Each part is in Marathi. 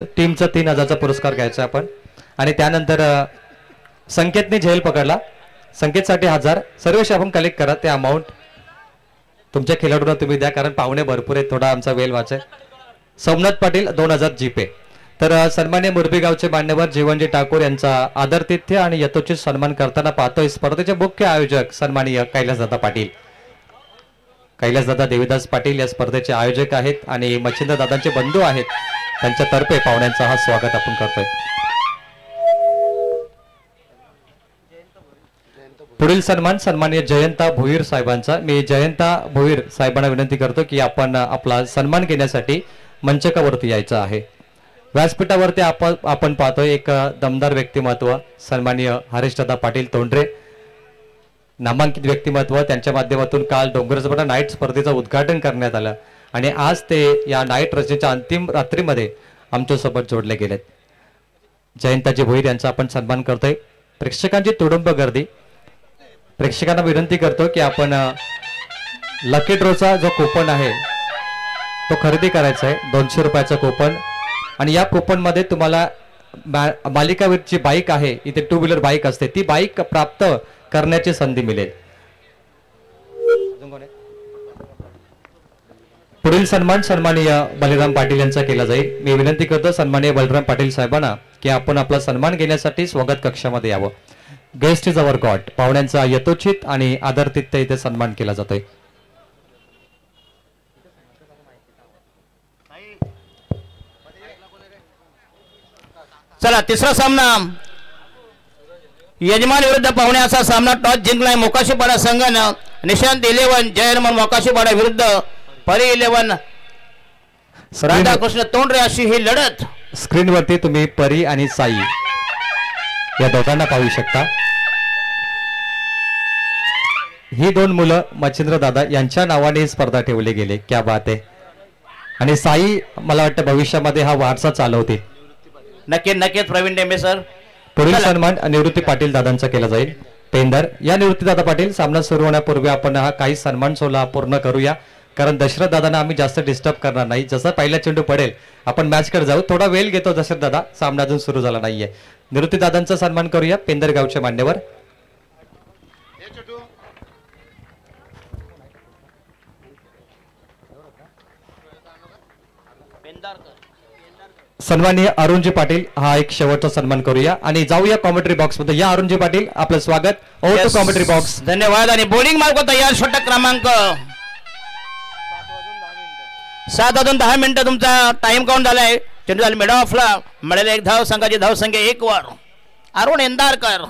टीमचा 3000चा पुरस्कार घ्यायचा आपण आणि त्यानंतर संकेतने झेल पकडला. संकेतसाठी 1000 सर्वेश आपण कलेक्ट करा ते अमाउंट तुमच्या खेळाडूंना तुम्ही द्या कारण पाहुणे भरपूर आहेत थोडा आमचा वेळ वाचेल. सोमनाथ पाटील 2000 जीपे. तर सन्मान्य मुरबी गावचे मान्यवर जीवनजी ठाकूर यांचा आदरातिथ्य आणि यथोचित सन्मान करताना पाहतोय स्पर्धेचे मुख्य आयोजक सन्माननीय कैलासदादा पाटील. कैलासदादा देवीदास पाटील या स्पर्धेचे आयोजक आहेत आणि मच्छिंद्र दादांचे बंधू आहेत. त्यांच्यातर्फे पाहुण्यांचा हा स्वागत आपण करतोय. पुढील सन्मान सन्माननीय जयंता भोईर साहेबांचा. मी जयंता भोईर साहेबांना विनंती करतो की आपण आपला सन्मान घेण्यासाठी मंचकावरती यायचं आहे. व्यासपीठावरती आपण पाहतोय एक दमदार व्यक्तिमत्व सन्माननीय हरीशदादा पाटील तोंडरे नामांकित व्यक्तिमत्व. त्यांच्या माध्यमातून काल डोंगरजपाडा नाईट स्पर्धेचं उद्घाटन करण्यात आलं आणि आज ते या नाईट रचनेच्या अंतिम रात्रीमध्ये आमच्यासोबत जोडले गेलेत. जयंताजी भोईर यांचा आपण सन्मान करतोय. प्रेक्षकांची तुडुंब गर्दी. प्रेक्षकांना विनंती करतो की आपण लकी ड्रॉचा जो कुपन आहे तो खरेदी करायचा आहे. 200 रुपयाचा कुपन आणि या कुपन मध्ये तुम्हाला मालिकावीरची बाईक आहे इथे 2 व्हीलर बाईक असते ती बाईक प्राप्त करण्याची संधी मिळेल. पुढील सन्मान सन्माननीय बलराम पाटील यांचा केला जाईल. मी विनंती करतो सन्माननीय बलराम पाटील साहेबांना की आपण आपला सन्मान घेण्यासाठी स्वागत कक्षामध्ये यावं. Guest is our God. पाहुण्यांचा यथोचित आणि आदरातिथ्य इथे सन्मान केला जातोय. चला तिसरा सामना यजमान विरुद्ध पाहुणे असा सामना. टॉस जिंकलाय मोकाशीपाडा संघानं. निशांत 11 जयरमन मोकाशीपाडा विरुद्ध परी 11 राधाकृष्ण तोंडरे अशी ही लढत. स्क्रीनवरती तुम्ही परी आणि साई या दोघांना पाहू शकता. ही दोन मुलं मच्छिंद्र दादा यांच्या नावाने स्पर्धा ठेवली गेली. क्या बात आहे. आणि साई मला वाटतं भविष्यामध्ये हा वारसा चालवतील. नक्कीच प्रवीण डेंबे सर. पुढील सन्मान निवृत्ती पाटील दादांचा केला जाईल. पेंदर या निवृत्ती दादा पाटील सामना सुरू होण्यापूर्वी आपण हा काही सन्मान सोहळा पूर्ण करूया कारण दशरथ दादांना आम्ही जास्त डिस्टर्ब करणार नाही. जसा पहिला चेंडू पडेल आपण मॅच कडे जाऊ. थोडा वेळ घेतो दशरथ दादा. सामना अजून सुरू झाला नाहीये. निवृत्ती दादांचा सन्मान करूया. पेंदर गावचे मान्यवर. सन्माननीय अरुणजी पाटील हा एक शेवटचा सन्मान करूया आणि जाऊया कॉमेंट्री बॉक्स मध्ये. या अरुणजी पाटील आपलं स्वागत. Over to commentary box. धन्यवाद. आणि बॉलिंग मार्ग तयार. षटक क्रमांक 7:10 तुमचा टाइम काउंट झालाय. चेंडू झाला मिड ऑफला. मिळाले एक धाव. संघाची धाव संख्या 1 वर. अरुण इंदारकर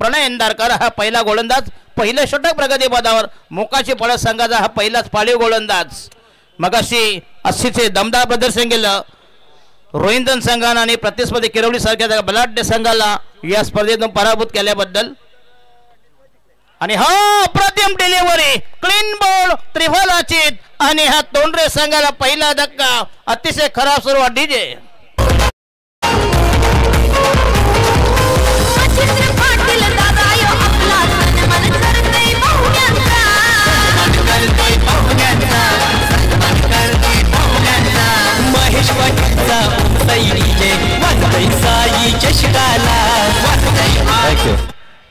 प्रणय इंदारकर हा पहिला गोलंदाज. पहिलं षटक प्रगती पदावर. मोकाशीपाडा संघाचा हा पहिलाच पाळीव गोलंदाज. मगाशी 80चे दमदार प्रदर्शन केलं रोहिंदन संघानं आणि प्रतिस्पर्धी किरवली सारख्या बलाढ्य संघाला या स्पर्धेतून पराभूत केल्याबद्दल. आणि हा अप्रतिम डिलिव्हरी क्लीन बॉल त्रिफलाचित आणि हा तोंडरे संघाला पहिला धक्का. अतिशय खराब सुरुवात. डीजे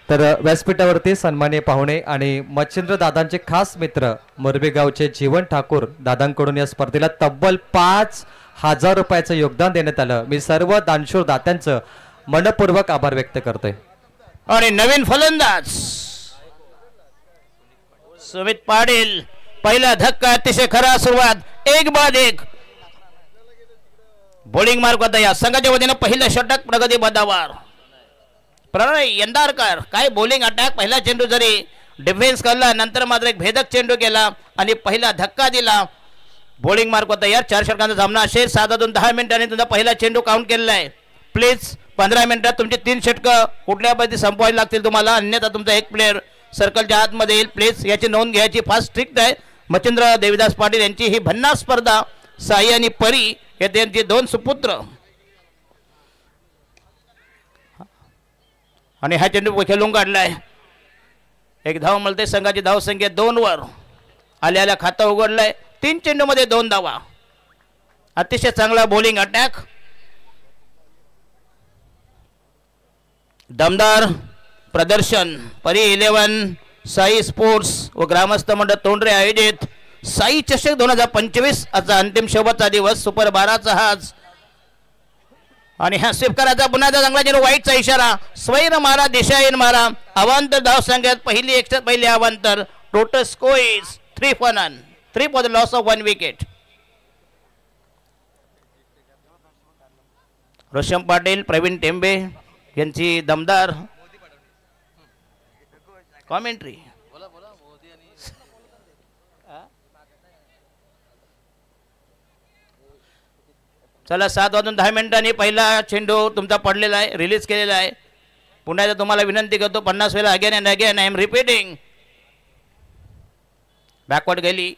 तर व्यासपीठावरती सन्माननीय पाहुणे आणि मच्छिंद्र दादांचे खास मित्र मोरबी गावचे जीवन ठाकूर दादांकडून या स्पर्धेला तब्बल 5000 रुपयाचं योगदान देण्यात आलं. मी सर्व दानशूर दात्यांचं मनपूर्वक आभार व्यक्त करतोय. आणि नवीन फलंदाज सुमित पाटील पहिला धक्का. अतिशय खरा सुरुवात. 1 बाद 1. बॉलिंग मार्ग होता या संघाच्या वतीनं पहिलं षटक प्रगती पदावर. प्रणय यंदारकर काय बॉलिंग अटॅक. पहिला चेंडू जरी डिफेन्स करला नंतर मात्र एक भेदक चेंडू केला आणि पहिला धक्का दिला. बॉलिंग मार्क होता यार. 4 षटकांचा सामना असेल. 7:10 तुमचा पहिला चेंडू काउंट केलेला आहे. प्लीज 15 मिनिटात तुमची 3 षटकं कुठल्या पद्धती संपवायला लागतील तुम्हाला. अन्यथा तुमचा एक प्लेअर सर्कलच्या आतमध्ये येईल. प्लीज याची नोंद घ्यायची. फास्ट स्ट्रिक्ट आहे. मच्छिंद्र देवीदास पाटील यांची ही भन्नाट स्पर्धा. साई आणि परी हे त्यांचे 2 सुपुत्र. आणि हा चेंडू खेळून काढलाय. एक धाव मिळते. संघाची धाव संख्या 2 वर. आल्याला खातं उघडलंय. 3 चेंडूमध्ये 2 धावा. अतिशय चांगला बॉलिंग अटॅक. दमदार प्रदर्शन परी 11 साई स्पोर्ट्स व ग्रामस्थ मंडळ तोंडरे आयोजित साई चषक 2025 आजचा अंतिम शेवटचा दिवस सुपर 12चा हाच आणि ह्या स्वीकाराचा पुन्हा चांगला चेंडू वाईटचा इशारा स्वैर मारा दिशाहीन मारा अवांतर धाव संख्येत पहिली अवांतर total score is 3 for none 3 for the loss of 1 wicket. Roshan Patil Pravin Tambe यांची दमदार कॉमेंट्री. चला 7:10 पहिला चेंडू तुमचा पडलेला आहे रिलीज केलेला आहे. पुन्हा एकदा तुम्हाला विनंती करतो 50 वेळा again and again I am repeating. Backward गेली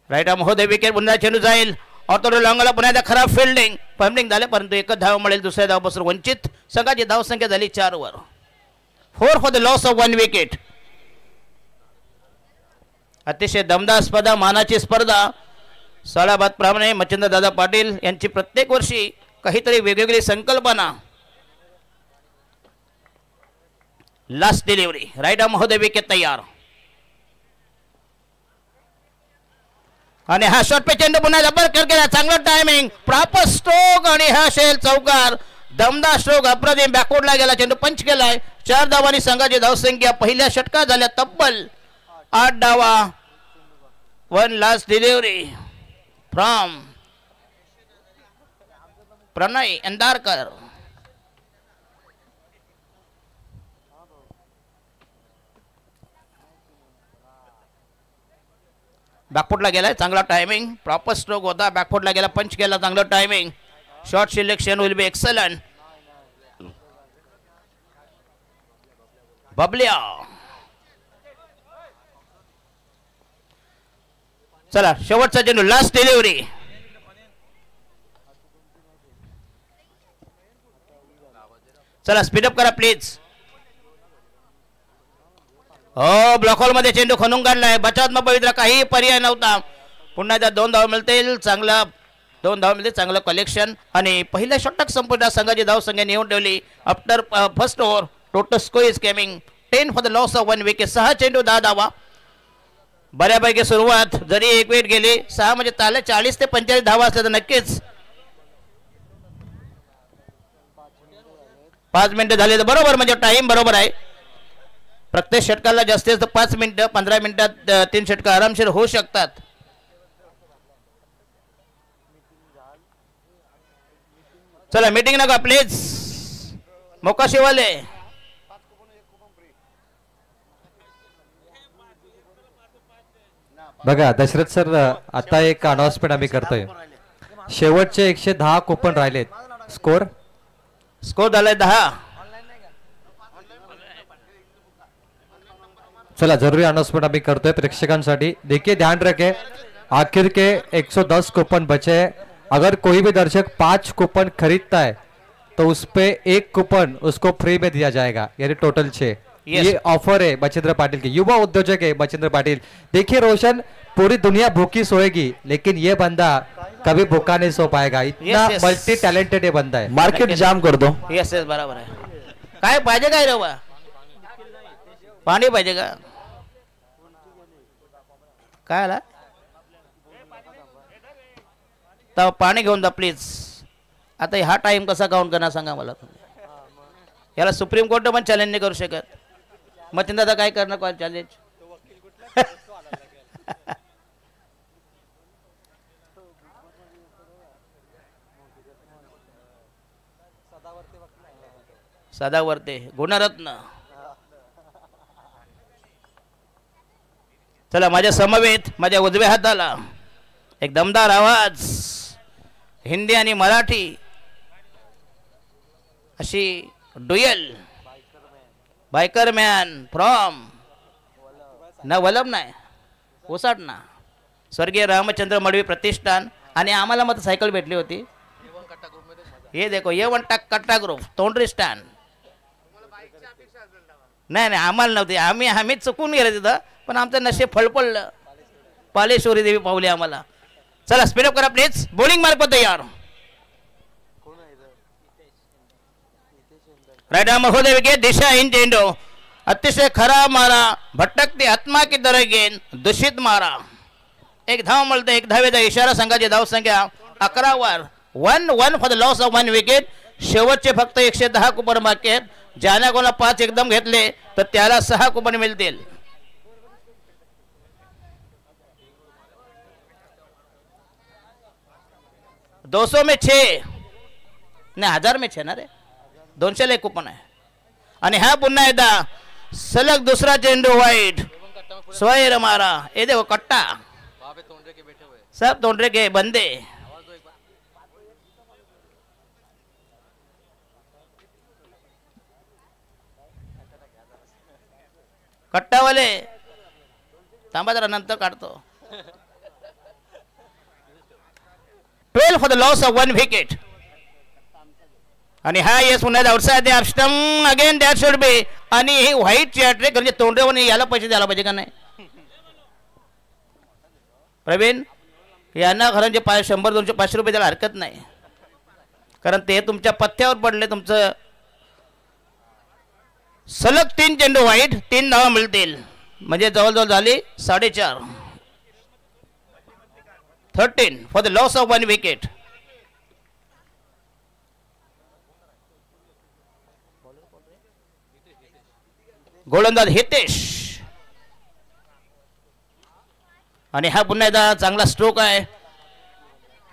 राईट आर्म होते विकेट पुन्हा चेंडू जाईल ऑर्थोडो लॉंगला पुन्हा एकदा खराब फिल्डिंग झाले परंतु एकच धाव मिळेल दुसऱ्या धावपासून वंचित. संघाची धाव संख्या झाली 4 वर 4 for the loss of 1 wicket. अतिशय दमदार स्पर्धा मानाची स्पर्धा साळाबाद प्रमाणे मच्छिंद्र दादा पाटील यांची प्रत्येक वर्षी काहीतरी वेगवेगळी संकल्पना. लास्ट डिलिव्हरी राईट आर्म होते विकेट तयार आणि हा शॉट पे चेंडू पुन्हा जबर केला चांगला टायमिंग प्रॉपर स्ट्रोक आणि हा शेल चौकार दमदार स्ट्रोक अप्रतिम बॅकवर्डला गेला चेंडू पंच केलाय. 4 धावांनी संघाची धावसंख्या पहिल्या षटकात झाल्या तब्बल 8 धावा. 1 लास्ट डिलिव्हरी फ्रॉम प्रणय अंधारकर. बॅकफुटला गेलाय चांगला टायमिंग प्रॉपर स्ट्रोक होता बॅकफुटला गेला पंच केला चांगलं timing. Shot selection will be excellent. बबल्या चला शेवटचा चेंडू लास्ट डिलिव्हरी चला स्पीडअप करा प्लीज. हो ब्लॉक हॉल मध्ये चेंडू खणून काढलाय बचावात्मक पवित्र काही पर्याय नव्हता. पुन्हा एकदा 2 धाव मिळतील चांगला 2 धाव मिळतील चांगलं कलेक्शन आणि पहिल्या षटक संपूर्ण संघाची धाव संख्या नेऊन ठेवली. After first over total score is coming 10 for the loss of 1 wicket. 6 चेंडू 10 धावा बऱ्यापैकी सुरुवात जरी 1 विकेट गेली 6 म्हणजे ताले 40 ते 45 धावा असल्या तर नक्कीच 5 मिनिटं झाले तर बरोबर म्हणजे टाइम बरोबर आहे. प्रत्येक षटकाला जास्तीत जास्त 5 मिनिटं 15 मिनिटात 3 षटकं आरामशीर होऊ शकतात. चला मीटिंग नका प्लीज मोकाशीवाले. बघा दशरथ सर आता एक अनाउन्समेंट आम्ही करतोय. शेवटचे 110 कुपन राहिलेत. स्कोर झालाय 10. चला जरूरी अनाउंसमेंट अभी करते हैं प्रेक्षकांसाठी. देखिए ध्यान रखें आखिर के 110 कूपन बचे हैं. अगर कोई भी दर्शक 5 कूपन खरीदता है तो उस पे 1 कूपन उसको फ्री में दिया जाएगा यानी टोटल 6. ये ऑफर है मच्छिंद्र पाटिल की युवा उद्योजक है मच्छिंद्र पाटिल. देखिए रोशन पूरी दुनिया भूखी सोएगी लेकिन ये बंदा कभी भूखा नहीं सो पाएगा. इतना मल्टी टैलेंटेड ये बंदा है. मार्केट जाम कर दो. यस यस बराबर आहे. काय पाहिजे काय रे बा पाणी पाहिजे का काय आला तर पाणी घेऊन जा प्लीज. आता हा टाइम कसा काउंट करणार सांगा मला. याला सुप्रीम कोर्ट पण चॅलेंज नाही करू शकत. मग दादा काय करणार कोण चॅलेंज. सदावर्ते गुणरत्न. चला माझ्या समवेत माझ्या उजव्या हाताला एक दमदार आवाज हिंदी आणि मराठी अशी डुएल बायकर मॅन फ्रॉम ना वलम नाही ओसाडना स्वर्गीय रामचंद्र मडवी प्रतिष्ठान आणि आम्हाला मत सायकल भेटली होती. ये देखो ये वन कट्टा ग्रुप तोंडरी स्टँड. नाही आम्हाला नव्हती आम्ही चुकून गेले तिथं पण आमचं नशीब फळफळलं. पालेश्वरी देवी पावली आम्हाला. चला स्पीडअप करा प्लीज. बॉलिंग मार्क तयार राईट आर्म महोदय विकेट दिशाहीन चेंडू अतिशय खरा मारा भटकती आत्मा की तरह गेंद दूषित मारा एक धाव मिळते एक धावेचा इशारा संघाची धावसंख्या 11 वर 1-1 for the loss of 1 wicket शेवटचे फक्त 110 कुपन बाकी आहेत ज्याने कोणा 5 एकदम घेतले तर त्याला 6 कुपन मिळतील 200 में 6 नाही 1000 में 6 ना रे 200 ला एक कुपन आहे आणि हा पुन्हा एकदा सलग दुसरा चेंडू वाईट स्वैर मारा ये देखो कट्टा सब तोंडरे के बंदे कट्टावाले थांबा जरा नंतर काढतो 12 for the loss of 1 wicket आणि हा येस पुन्हा outside the stump again that should बी आणि ही व्हाईट चॅट्रिक म्हणजे तोंडरेवाने याला पैसे द्यायला पाहिजे का नाही प्रवीण यांना खरं जे 100 200 500 रुपये द्यायला हरकत नाही कारण ते तुमच्या पथ्यावर पडले तुमचं सलग 3 चेंडू वाईट 3 धावा मिळतील म्हणजे जवळजवळ झाली 4.5 13 for the loss of 1 wicket गोलंदाज हितेश आणि हा पुन्हा एकदा चांगला स्ट्रोक आहे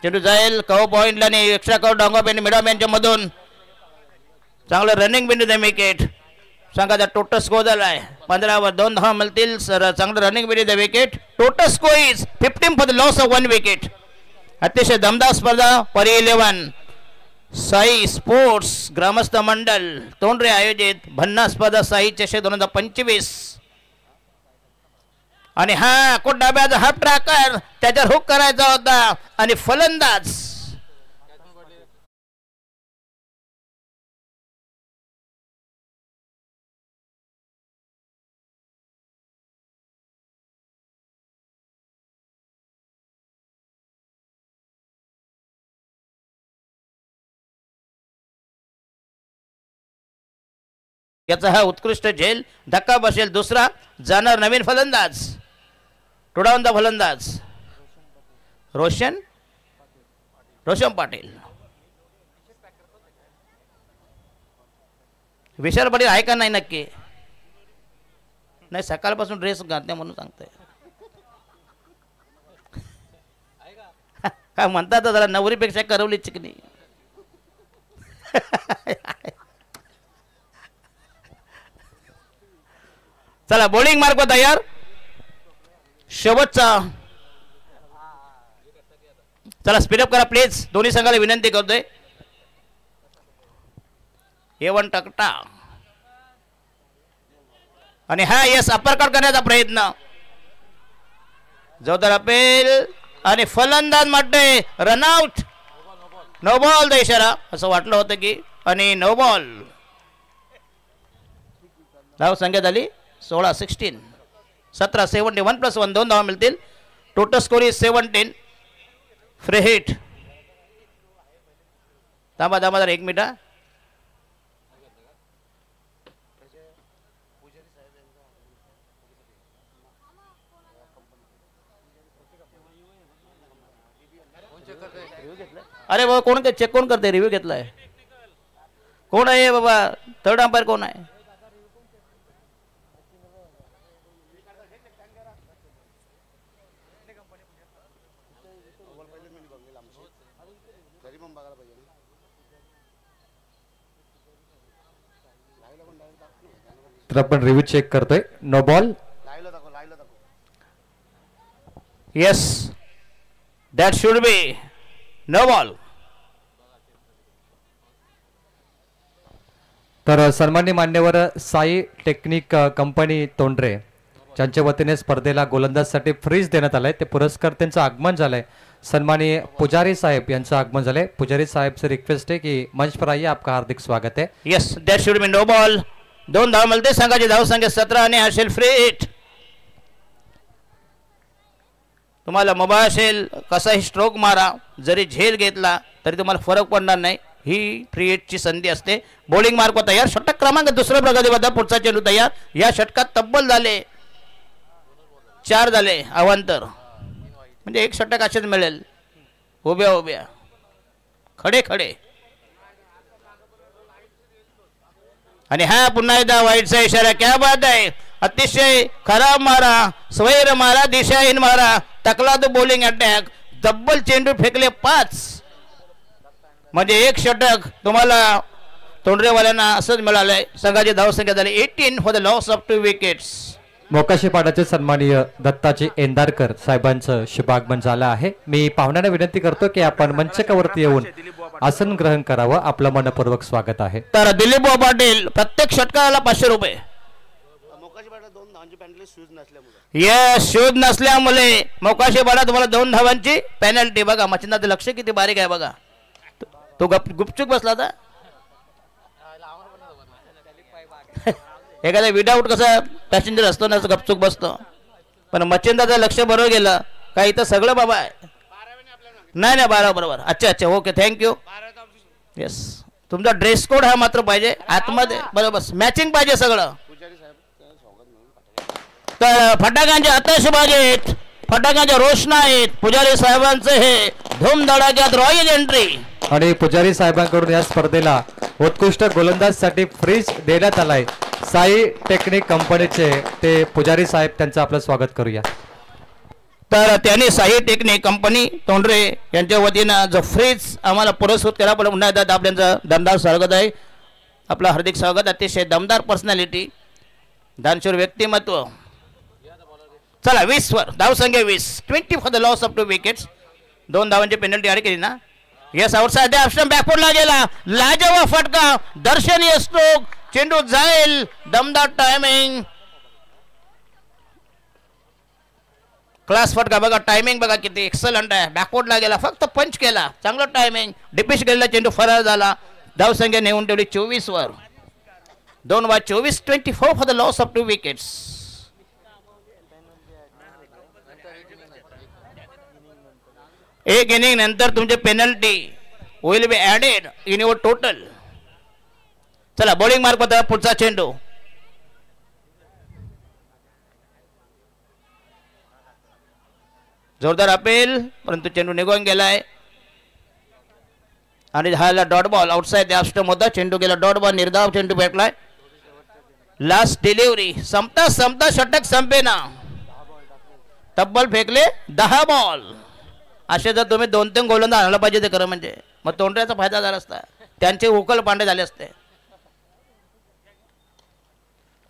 चेंडू जाईल कव पॉइंटला आणि एक्स्ट्रा कव डांगोबॅन मिडॉमॅनच्या मधून चांगलं रनिंग बिंदू दे विकेट संघाचा टोटल स्कोर झाला आहे 15 वर 2 धावा मिळतील सर चांगलं रनिंग बिंदू दे wicket total score is 15 for the loss of 1 wicket अतिशय दमदार स्पर्धा परी 11 साई स्पोर्ट्स ग्रामस्थ मंडळ तोंडरे आयोजित भन्ना स्पर्धा साई चषक 2025 आणि हा कोट डाब्याचा हाफ ट्रॅकर त्याच्यावर हुक करायचा होता आणि फलंदाज याचा हा उत्कृष्ट झेल धक्का बसेल दुसरा जाणार नवीन फलंदाज टोडावंदा फलंदाज रोशन पाटील विशाल पाटील आहे का नाही नक्की नाही सकाळपासून ड्रेस घातले म्हणून सांगतोय काय म्हणतात जरा नवरीपेक्षा करवली चिकनी चला बॉलिंग मार्क तयार शेवटचा चला स्पीडअप करा प्लीज दोन्ही संघाला विनंती करतोय A1 टकटा आणि हा यस अपरकट करण्याचा प्रयत्न जोरदार अपेल आणि फलंदाज म्हणतोय रनआउट नो बॉल चा इशारा असं वाटलं होतं की आणि नो बॉल धाव संख्या झाली 16 17 71 + 1 2 धावा मिळतील total score is 17 free hit थांबा जरा 1 मिनिट अरे बाबा कोण चेक कोण करते रिव्ह्यू घेतलाय कोण आहे बाबा थर्ड अंपायर कोण आहे तर आपण रिव्ह्यू चेक करतोय no ball yes that should be no ball तर सन्माननीय मान्यवर साई टेक्निक कंपनी तोंडरे ज्यांच्या वतीने स्पर्धेला गोलंदाजसाठी फ्रीज देण्यात आलाय ते पुरस्कार त्यांचं आगमन झालंय सन्माननीय पुजारी साहेब यांचं आगमन झालंय पुजारी साहेब से रिक्वेस्ट है कि मंच पर आइए आपका हार्दिक स्वागत है yes that should be no ball 2 धाव मिळते संघाची धाव संख्या 17 आणि असेल फ्री हिट तुम्हाला मोबाईल असेल कसाही स्ट्रोक मारा जरी झेल घेतला तरी तुम्हाला फरक पडणार नाही ही फ्री हिटची संधी असते. बॉलिंग मार्क तयार. षटक क्रमांक दुसरा प्रगतीबद्ध. पुढचा चेंडू तयार. या षटकात तब्बल झाले 4 झाले अवांतर, म्हणजे एक षटक असेच मिळेल. उभ्या उभ्या खडे खडे. आणि हा पुन्हा एकदा वाईटचा इशारा. क्या बात आहे. अतिशय खराब मारा, स्वैर मारा, दिशाहीन मारा, तकलाद बॉलिंग अटॅक. तब्बल चेंडू फेकले 5, म्हणजे एक षटक तुम्हाला तोंडरेवाल्यांना असंच मिळालंय. संघाची धावसंख्या झाली 18 for the loss of 2 wickets. Mokashi पाडाचे सन्माननीय दत्ताजी एंदारकर साहेबांचं शुभागमन झालं आहे. मी पाहुण्यांना विनंती करतो की आपण मंचकावरती येऊन आसन ग्रहण करावं. आपलं मनपूर्वक स्वागत आहे. तर दिलीप भाऊ पाटील प्रत्येक षटकाला 500 रुपये. शूज नसल्यामुळे मोकाशी पाडा तुम्हाला 2 धावांची पेनल्टी. बघा मच्छिंदाचं लक्ष किती बारीक आहे बघा. तो गुपचूक बसला होता. एखादा विदाऊट कसं पॅसेंजर असतो ना गपचूक बसतो, पण मच्छिंदाचं लक्ष बरोबर गेलं का इथं सगळं बाबा आहे. नाही 12 बरोबर. अच्छा ओके थँक्यू. येस तुमचा ड्रेस कोड हा मात्र पाहिजे आतमध्ये बरोबर मॅचिंग पाहिजे सगळं. तर फटाक्यांचे आतषबाजी आहेत, फटाक्यांच्या रोषणा आहेत. पुजारी साहेबांचे हे धूमधडाक्यात रॉयल एंट्री. आणि पुजारी साहेबांकडून या स्पर्धेला उत्कृष्ट गोलंदाजसाठी फ्रीज देण्यात आलाय. साई टेक्निक कंपनीचे ते पुजारी साहेब, त्यांचं आपलं स्वागत करूया. तर त्यांनी साई टेक्निक कंपनी तोंडरे यांच्या वतीनं जो फ्रीज आम्हाला पुरस्कृत केला. पण पुन्हा एकदा आपल्याचं दमदार स्वागत आहे. आपलं हार्दिक स्वागत. अतिशय दमदार पर्सनॅलिटी, दानशूर व्यक्तिमत्व. चला 20 वर धावसंख्या 20 for the loss of 2 wickets. 2 धावांची पेनल्टी आड केली ना. यस आउटसाइड ऑप्शन बॅकवर्डला गेला. लाजवाब फटका, दर्शनीय स्ट्रोक. चेंडू जाईल. दमदार टायमिंग, क्लास फटका बघा. टायमिंग बघा किती एक्सलंट आहे. बॅकवर्डला गेला, फक्त पंच केला. चांगलं टायमिंग. डिपिश गेलेला चेंडू फरार झाला. धावसंख्या नेऊन ठेवली 24 वर. 2/24 24 for the loss of 2 wickets. एक इनिंग नंतर तुमचे penalty will be added in your total. चला बॉलिंग मार्क पत्र. पुढचा चेंडू जोरदार अपील, परंतु चेंडू निघून गेलाय आणि झाला dot ball. Outside the stump होता. चेंडू गेला डॉट बॉल. निर्धाव चेंडू फेकलाय. Last delivery. संपता षटक संपेना. तब्बल फेकले 10 बॉल. असे जर तुम्ही 2-3 गोलंदाज आणायला पाहिजे ते खरं म्हणजे मग तोंडऱ्याचा फायदा झाला असता. त्यांचे उकल पांडे झाले असते.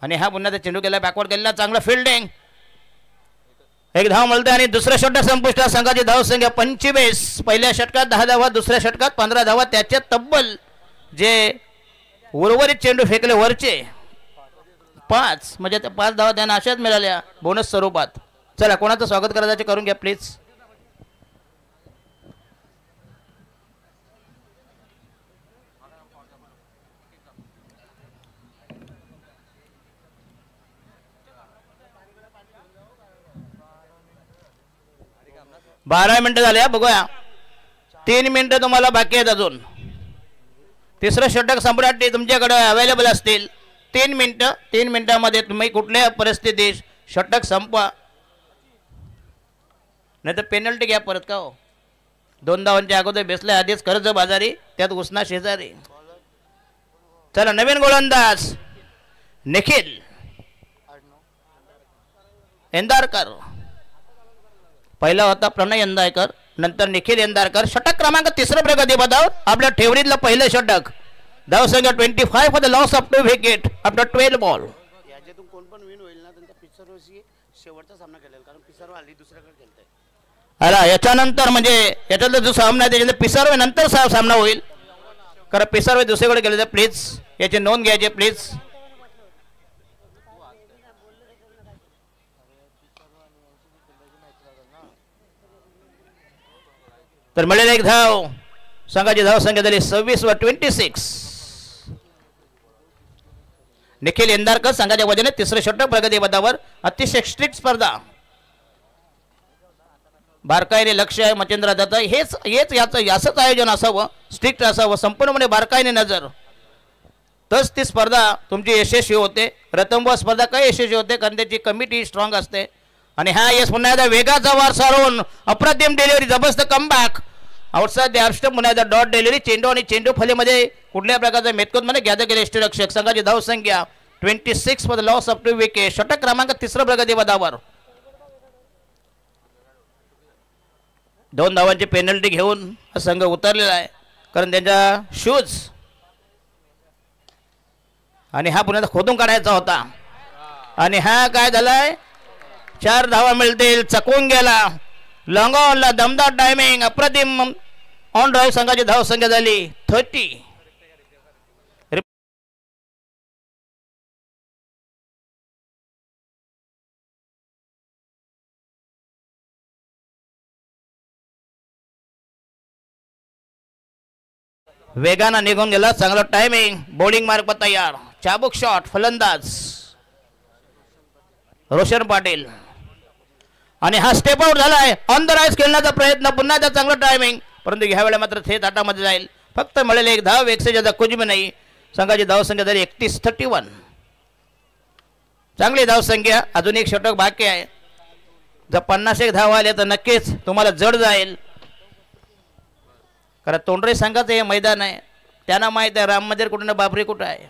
आणि हा पुन्हा त्या चेंडू गेला बॅकवर्ड गेला. चांगलं फिल्डिंग. 1 धाव मिळते आणि दुसऱ्या षटक संपुष्टात. संघाची धावसंख्या 25. पहिल्या षटकात 10 धावा, दुसऱ्या षटकात 15 धावा. त्याचे तब्बल जे उर्वरित चेंडू फेकले वरचे 5, म्हणजे त्या 5 धावा त्यांना अशाच मिळाल्या बोनस स्वरूपात. चला कोणाचं स्वागत करायचं करून घ्या प्लीज. बारा मिनिटं झाले. बघूया 3 मिनिटं तुम्हाला बाकी आहेत अजून. तिसरं षटक संपण्यासाठी तुमच्याकडे अवेलेबल असतील 3 मिनिटं. 3 मिनिटांमध्ये तुम्ही कुठल्याही परिस्थितीत षटक संपवा, नाही तर पेनल्टी घ्या परत. का हो 2 धावांच्या अगोदर बेसले आधीच कर्ज बाजारी, त्यात उसना शेजारी. चला नवीन गोलंदाज निखिल एंदारकर. पहिला होता प्रणय यंदारकर, नंतर निखिल यंदारकर. षटक क्रमांक 3 प्रगतीपदावर. आपल्या ठेवणीतलं पहिलं षटक. धावसंख्या 25 for the loss of 2 wicket after 12 ball. याच्यातून कोण पण विन होईल ना त्यांचा पिसरवशी शेवटचा सामना केलेला, कारण पिसरव आली दुसऱ्याकडे खेळतंय. अला याच्यानंतर म्हणजे याच्यातला जो सामना आहे त्याच्यात पिसरवे नंतर सामना होईल, कारण पिसरवे दुसरीकडे गेले. तर प्लीज याची नोंद घ्यायची प्लीज. तर मिळेल 1 धाव. संघाची धाव संख्या झाली 26 वर 26. निखिल यंदारकर संघाच्या वतीने 3रं षटक प्रगतीपदावर. अतिशय स्ट्रिक्ट स्पर्धा. बारकाईने लक्ष आहे मच्छिंद्र दत्त. हेच याचं असंच आयोजन असावं, स्ट्रिक्ट असावं, संपूर्णपणे बारकाईने नजर, तच ती स्पर्धा तुमची यशस्वी होते. रतंब स्पर्धा काय यशस्वी होते, कारण त्याची कमिटी स्ट्रॉंग असते. आणि हा यश पुन्हा एकदा वेगाचा वार सारून अप्रतिम डिलिव्हरी, जबरदस्त कमबॅक, आउटसाइड द अर्स्टम, पुन्हा एकदा डॉट डिलिव्हरी, चेंडू आणि चेंडू फलीमध्ये कुठल्या प्रकारचा मेतकोतमध्ये गॅदर केले यष्टीरक्षक. संघाची धावसंख्या 26 for the loss of 2 wicket. षटक क्रमांक 3 प्रगतीपथावर. 2 धावांची पेनल्टी घेऊन हा संघ उतरलेला आहे, कारण त्यांच्या शूज आणि हा पुन्हा खोदून काढायचा होता. आणि हा काय झालाय, 4 धावा मिळतील, चकवून गेला. लॉंग ऑनला दमदार टायमिंग, अप्रतिम ऑन ड्राईव्ह. संघाची धावसंख्या झाली 30. वेगानं निघून गेला, चांगलं टायमिंग, बॉलिंग मार्ग तयार. चाबूक शॉट, फलंदाज रोशन पाटील. आणि हा स्टेप आउट झालाय. ऑन द राईस खेळण्याचा प्रयत्न, पुन्हा त्या चांगलं टायमिंग, परंतु ह्या वेळेला मात्र थेट आटामध्ये जाईल. फक्त मिळेल 1 धाव, 1 से ज्यादा कुछ भी नाही. संघाची धावसंख्या झाली 31. चांगली धावसंख्या. अजून एक षटक बाकी आहे. जर 51 धाव आले तर नक्कीच तुम्हाला जड जाईल, कारण तोंडरे संघाचं हे मैदान आहे. त्यांना माहित आहे राम मंदिर कुठं ना बाबरी कुठं आहे.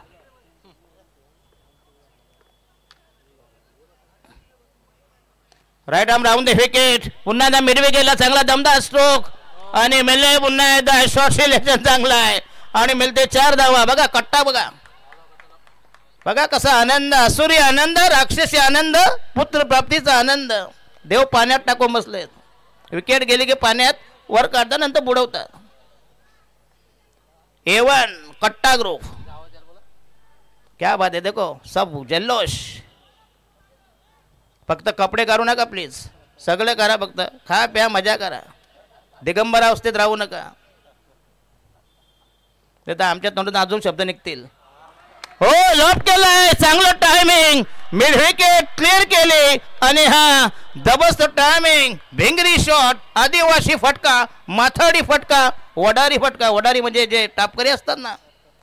Right arm round the wicket. पुन्हा एकदा मिड विकेटला चांगला दमदार स्ट्रोक आणि मिळले पुन्हा एकदा शॉर्ट सिलेक्शन चांगला आहे आणि मिळते 4 धावा. बघा कट्टा, बघा बघा कसा आनंद, असुरी आनंद, राक्षसी आनंद, पुत्र प्राप्तीचा आनंद. देव पाण्यात टाकून बसले. विकेट गेली की पाण्यात वर काढतात, नंतर बुडवतात. A1 कट्टा ग्रुप, क्या बात है. देखो सब जल्लोष. फक्त कपडे काढू नका प्लीज, सगळं करा, फक्त खा प्या मजा करा, दिगंबर अवस्थेत राहू नका. ते तर आमच्या तोंडातून अजून शब्द निघतील. हो, लॉप केलाय, चांगलं टायमिंग, मिड विकेट क्लिअर केले. आणि हा जबरदस्त टायमिंग, भिंगरी शॉट, आदिवासी फटका, माथाडी फटका, वडारी फटका. वडारी म्हणजे जे टापकरी असतात ना,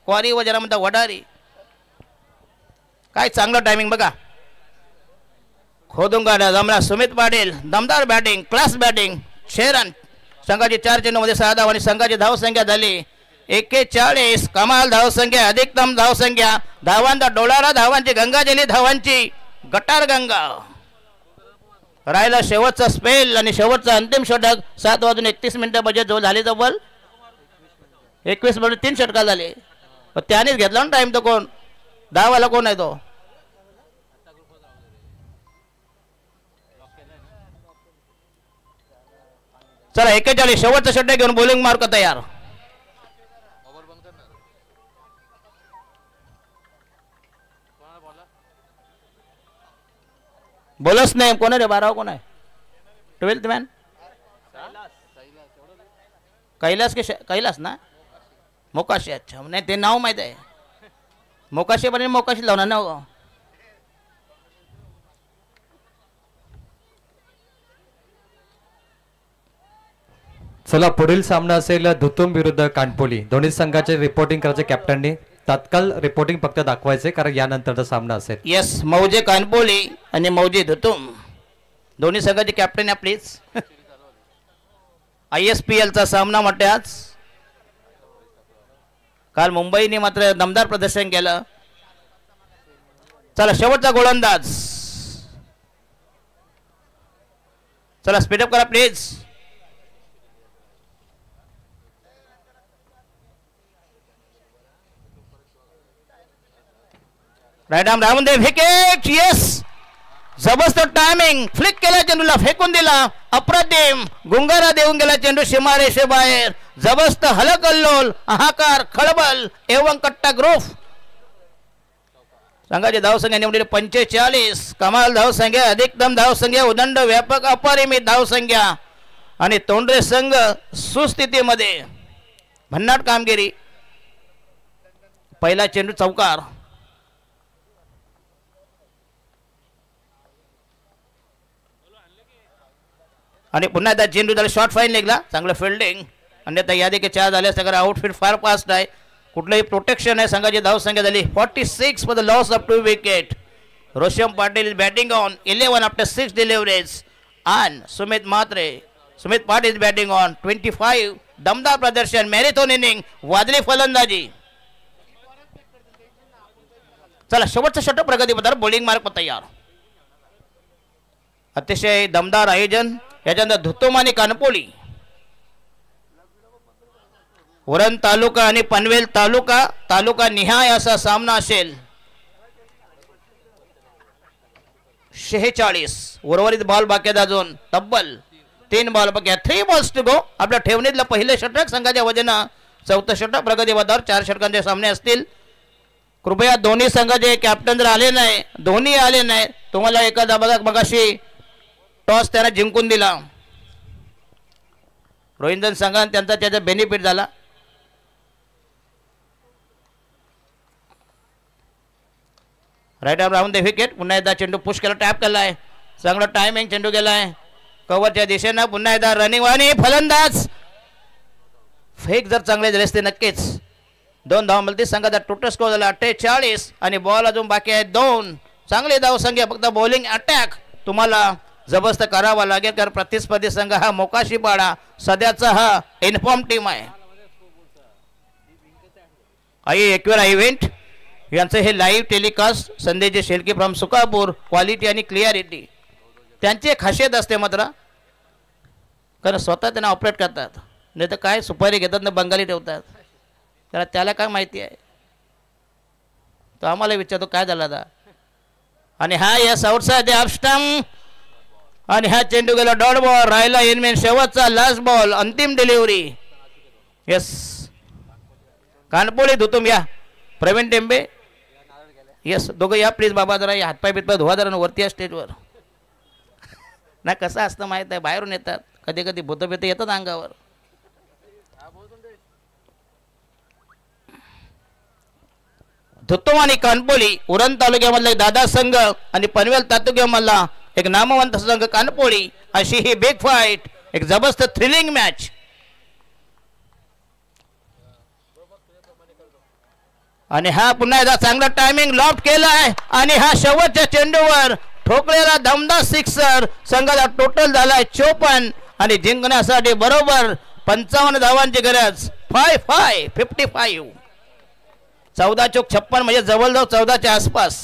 क्वारी वगैरे म्हणतात वडारी. काय चांगलं टायमिंग बघा. खोदून काढा जमला सुमित पाटील. दमदार बॅटिंग, क्लास बॅटिंग. 6 रन. संघाची 4 चेंडूमध्ये 6 धाव आणि संघाची धावसंख्या झाली 41. कमाल धावसंख्या, अधिकतम धावसंख्या, धावांचा डोलारा, धावांची गंगा झाली, धावांची गटार गंगा. राहिला शेवटचा स्पेल आणि शेवटचा अंतिम षटक. 7:31 बजेट जो झाले जवळ 21 मिनिट 3 षटका झाले. त्यानेच घेतला ना टाइम. तो कोण धावाला कोण आहे तो? चला 41 शेवटचा षटक घेऊन बॉलिंग मार्क तयार. बोलच नाही कोण रे? 12 कोण आहे? 12th मॅन कैलास के कैलास ना, मोकाशी. अच्छा, नाही ते नाव माहित आहे. मोकाशी पण मोकाशी लावणार ना. चला पुढील सामना असेल धुतुम विरुद्ध कानपोली. दोन्ही संघाचे रिपोर्टिंग करायचे कॅप्टननी. तात्काळ रिपोर्टिंग फक्त दाखवायचे, कारण यानंतरचा सामना असेल. येस, मौजे कानपोली आणि मौजे धुतुम दोन्ही संघाचे कॅप्टन आहे प्लीज. ISPL चा सामना म्हटले आज. काल मुंबईने मात्र दमदार प्रदर्शन केलं. चला शेवटचा गोलंदाज. चला स्पीडअप करा please. Right arm round the wicket. Yes, जबरदस्त टायमिंग, फ्लिक केला, चेंडूला फेकून दिला, अप्रतिम गुंगारा देऊन गेला चेंडू सीमारेषे बाहेर. जबरदस्त हलकल्लोल, हाहाकार, खळबळ. एवं कट्टा ग्रुप. संघाची धावसंख्या निवडली 45. कमाल धावसंख्या, अधिकतम धावसंख्या, उदंड व्यापक अपरिमित धावसंख्या. आणि तोंडरे संघ सुस्थितीमध्ये, भन्नाट कामगिरी. पहिला चेंडू चौकार. आणि पुन्हा एकदा चेंडू झाला शॉर्ट फाईन निघाला चांगलं फिल्डिंग अन्यथा यादी के 4 झाले सगळं आउटफिट फार फास्ट आहे कुठलंही प्रोटेक्शन आहे संघाची धावसंख्या झाली 46 for the loss of 2 wicket Rosham Patil is batting on 11 after 6 deliveries आणि Sumit Patil is batting on 25 दमदार प्रदर्शन मॅरेथॉन इनिंग वादळी फलंदाजी चला शेवटचं षटक प्रगतीपथावर बॉलिंग मार्क तयार अतिशय दमदार आयोजन याच्यानंतर धुतोमानी कानपोळी उरण तालुका आणि पनवेल तालुका निहाय असा सामना असेल 46 उर्वरित बॉल बाकी आहेत अजून तब्बल 3 बॉल बाकी आहेत 3 बॉल्स टू गो आपल्या ठेवणीतलं पहिले षटक संघाच्या वजनं चौथं षटक प्रगतीपथावर 4 षटकांचे सामने असतील कृपया दोन्ही संघाचे कॅप्टन जर आले नाही दोन्ही आले नाही तुम्हाला एखादा बघा मगाशी टॉस त्यांना जिंकून दिला रोहिंदन संघाने त्याचा बेनिफिट झाला राईट आर्म राहून दे विकेट पुन्हा एकदा चेंडू पुश केला टॅप केलाय चांगला टायमिंग चेंडू गेलाय कव्हरच्या दिशेनं पुन्हा एकदा रनिंग आणि फलंदाज फेक जर चांगले झाले असते नक्कीच 2 धावा मिळतील संघाचा टोटल स्कोर झाला 48 आणि बॉल अजून बाकी आहे 2 चांगले धावसंख्या फक्त बॉलिंग अटॅक तुम्हाला जबरदस्त करावा लागेल कारण प्रतिस्पर्धी संघ हा मोकाशीपाडा सध्याचा हा इन्फॉर्म टीम आहे एकवेळा इव्हेंट यांचं हे लाईव्ह टेलिकास्ट संदेश शेळके फ्रॉम सुकापूर क्वालिटी आणि क्लिअरिटी त्यांची एक खासियत असते मात्र कारण स्वतः त्यांना ऑपरेट करतात नाही तर काय सुपारी घेतात ना बंगाली ठेवतात त्याला काय माहिती आहे तो आम्हाला विचारतो काय झाला आता आणि हा या आउटसाइड ऑफ स्टंप आणि हा चेंडू गेला डॉट बॉल राहिला इनमेन शेवटचा लास्ट बॉल अंतिम डिलिव्हरी यस कानपोळी धुतूम या प्रवीण टेंबे यस दोघं या प्लीज बाबा जरा या हातपाय बितपाय धुवा जरा वरती या स्टेजवर ना कसं असतं माहीत आहे बाहेरून येतात कधी कधी भूतभीत येतात अंगावर धुतोम आणि कानपोळी उरण तालुक्यामधला एक दादा संघ आणि पनवेल तालुक्यामधला एक नामवंत संघ कानपोळी अशी ही बिग फाईट एक जबरदस्त थ्रिलिंग मॅच आणि हा पुन्हा एकदा चांगला टायमिंग लॉफ्ट केलाय आणि हा शेवटच्या चेंडूवर ठोकलेला दमदार सिक्सर संघाचा टोटल झालाय 54 आणि जिंकण्यासाठी बरोबर 55 धावांची गरज 55 14 चोक 56 म्हणजे जवळजवळ 14च्या आसपास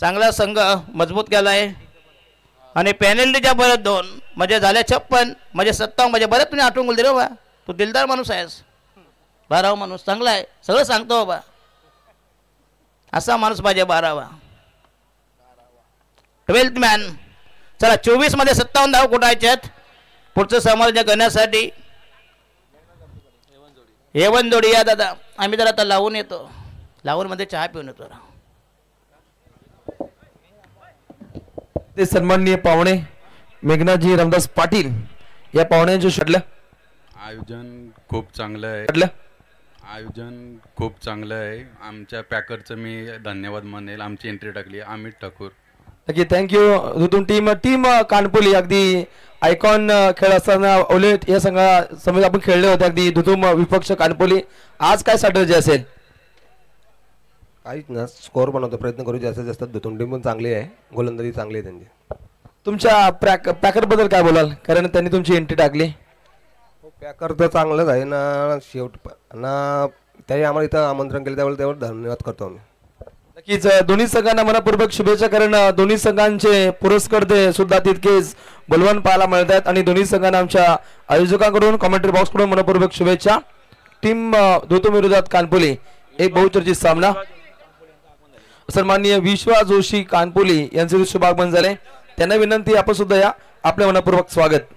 चांगला संघ मजबूत केलाय आणि पेनल्टीच्या परत 2 म्हणजे झाल्या 56 म्हणजे 57 म्हणजे बरं तुम्ही आठवून बोलते रे बा तू दिलदार माणूस आहेस 12वा माणूस चांगला आहे सगळं सांगतो बाबा असा माणूस पाहिजे 12वा 12th मॅन चला 24 मध्ये 57 धाव कुठायचे आहेत पुढचं समालोचन करण्यासाठी एवन जोडी या दादा आम्ही जरा आता लावून येतो लावून मध्ये चहा पिऊन येतो ते सन्माननीय पाहुणे मेघनाथजी रामदास पाटील या पाहुण्यांचं षटलं आयोजन खूप चांगलं आहे आमच्या पॅकरचं मी धन्यवाद मानेल आमची एंट्री टाकली अमित ठाकूर नक्की थँक्यू धुतून टीम कानपोली अगदी आयकॉन खेळ असताना ओलेट या संघासमोर आपण खेळले होते अगदी धुतूम विपक्ष कानपोली आज काय स्ट्रॅटेजी असेल काहीच ना स्कोअर बनवतो प्रयत्न करू जास्तीत जास्त धुतून टीम पण चांगली आहे गोलंदाजी चांगली आहे त्यांची तुमच्या पॅकर बद्दल काय बोलाल कारण त्यांनी तुमची एंट्री टाकली पॅकर तर चांगलंच आहे ना शेवट ना त्याही आम्हाला इथं आमंत्रण केलं त्यावर धन्यवाद करतो आम्ही नक्कीच दोन्ही संघांना मनपूर्वक शुभेच्छा कारण दोन्ही संघांचे पुरस्कर्ते सुद्धा तितकेच बलवान पाहायला मिळत आहेत आणि दोन्ही संघांना आमच्या आयोजकांकडून कमेंट्री बॉक्सकडून मनपूर्वक शुभेच्छा टीम धुतूम विरोधात कानपोली एक बहुचर्चित सामना सन्माननीय विश्वा जोशी कानपोली यांचे शुभागमन झाले त्यांना विनंती आपण सुद्धा या आपल्या मनपूर्वक स्वागत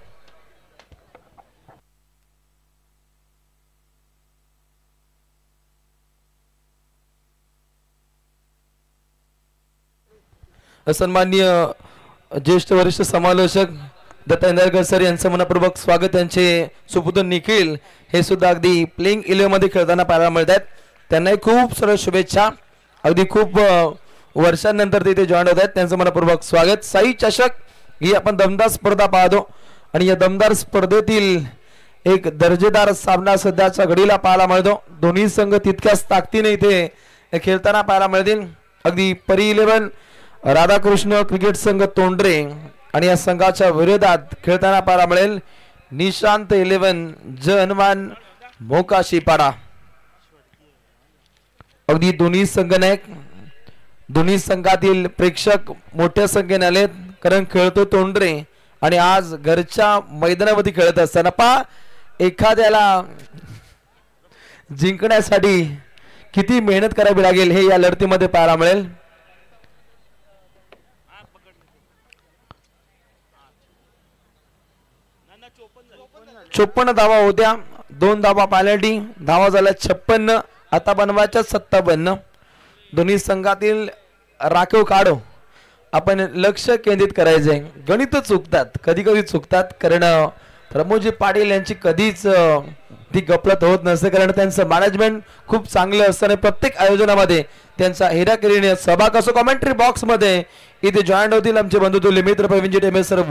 सन्माननीय ज्येष्ठ वरिष्ठ समालोचक दत्ता इंदारकर सर यांचं मनपूर्वक स्वागत त्यांचे सुपुत्र निखिल हे सुद्धा अगदी प्लेइंग 11 मध्ये खेळताना पाहायला मिळत आहेत त्यांनाही खूप साऱ्या शुभेच्छा अगदी खूप वर्षांनंतर ते इथे जॉईन होत आहेत त्यांचं मनपूर्वक स्वागत साई चषक ही आपण दमदार स्पर्धा पाहतो आणि या दमदार स्पर्धेतील एक दर्जेदार सामना सध्याच्या घडीला पाहायला मिळतो. दोन्ही संघ तितक्याच ताकदीने इथे खेळताना पाहायला मिळतील. अगदी परी 11 राधाकृष्ण क्रिकेट संघ तोंडरे आणि या संघाच्या विरोधात खेळताना पाहायला मिळेल निशांत 11 जय हनुमान मोकाशीपाडा. अगदी दोन्ही संघनायक दोन्ही संघातील प्रेक्षक मोठ्या संख्येने आलेत, कारण खेळतो तोंडरे आणि आज घरच्या मैदानावरती खेळत असताना पहा एखाद्याला जिंकण्यासाठी किती मेहनत करावी लागेल हे या लढतीमध्ये पाहायला मिळेल. चोपन्न धावा होत्या, 2 धावा पेनल्टी, धावा झाल्या 56, आता बनवायच्या 57. दोन्ही संघातील राखीव काढो आपण लक्ष केंद्रित करायचंय. गणित चुकतात, कधी कधी चुकतात, कारण प्रमोदजी पाटील यांची कधीच ती गफलत होत नसते, कारण त्यांचं मॅनेजमेंट खूप चांगलं असतं आणि प्रत्येक आयोजनामध्ये त्यांचा हेराखेरीने सहभाग असो. कमेंट्री बॉक्स मध्ये इथे जॉईन होतील आमचे बंधू तुल्य मित्र Praveenji Teme sir.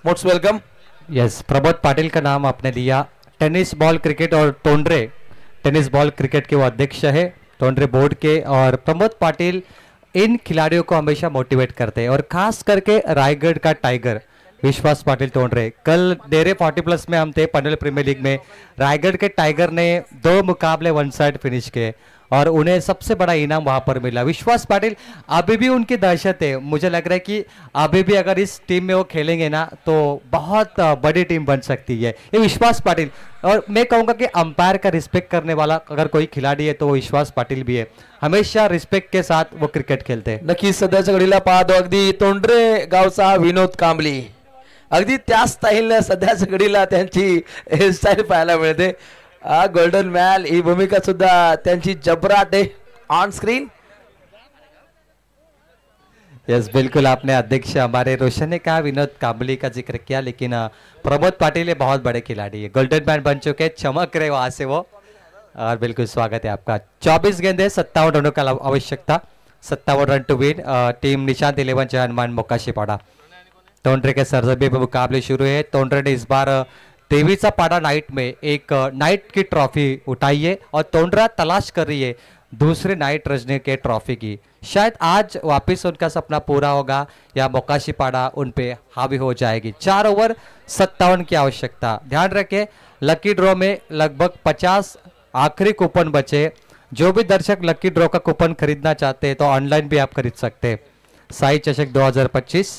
Most welcome. Yes, Pramod Patil का नाम आपने लिया. टेनिस बॉल क्रिकेट और तोंडरे टेनिस बॉल क्रिकेट के वो अध्यक्ष है तोंडरे बोर्ड के, और प्रमोद पाटिल इन खिलाड़ियों को हमेशा मोटिवेट करते हैं, और खास करके रायगढ़ का टाइगर विश्वास पाटिल तोंडरे. कल डेरे 40+ में हम थे पनवेल प्रीमियर लीग में. रायगढ़ के टाइगर ने 2 मुकाबले 1 साइड फिनिश किए और उन्हें सबसे बड़ा इनाम वहां पर मिला. विश्वास पाटिल अभी भी उनकी दहशत है, मुझे लग रहा है कि अभी भी अगर इस टीम में वो खेलेंगे ना तो बहुत बड़ी टीम बन सकती है ये विश्वास पाटिल. और मैं कहूँगा कि अंपायर का रिस्पेक्ट करने वाला अगर कोई खिलाड़ी है तो वो विश्वास पाटिल भी है. हमेशा रिस्पेक्ट के साथ वो क्रिकेट खेलते हैं. नक्कीच सध्याच्या घडीला पाहतो अगदी तोंडरे गावचा विनोद कांबली, अगदी त्या स्टाईलने सध्याच्या घडीला त्यांची हेअरस्टाईल पाहायला मिळते. गोल्डन मॅल ही भूमिका सुद्धा त्यांची जबराट है ऑन स्क्रीन. यस, बिल्कुल आपने अध्यक्ष हमारे रोशन ने कहा विनोद कांबली का जिक्र किया, लेकिन प्रमोद पाटिल ये बहुत बड़े खिलाड़ी है, गोल्डन मैन बन चुके हैं, चमक रहे वहां से वो. और बिल्कुल स्वागत है आपका. 24 गेंदे 57 रनों का आवश्यकता, 57 run to win. Team Nishant 11 Jai Hanuman Mokashipada. Tondre के सरजमी में मुकाबले शुरू है. तोंडरे ने इस बार देवीचा पाड़ा नाइट में एक नाइट की ट्रॉफी उठाई है और तोंडरा तलाश कर रही है दूसरे नाइट रजनी के ट्रॉफी की. शायद आज वापस उनका सपना पूरा होगा या मोकाशीपाड़ा उन पे हावी हो जाएगी. 4 ओवर 57 की आवश्यकता. ध्यान रखें लकी ड्रॉ में लगभग 50 आखिरी कूपन बचे. जो भी दर्शक लकी ड्रॉ का कूपन खरीदना चाहते हैं तो ऑनलाइन भी आप खरीद सकते हैं. साई चषक 2025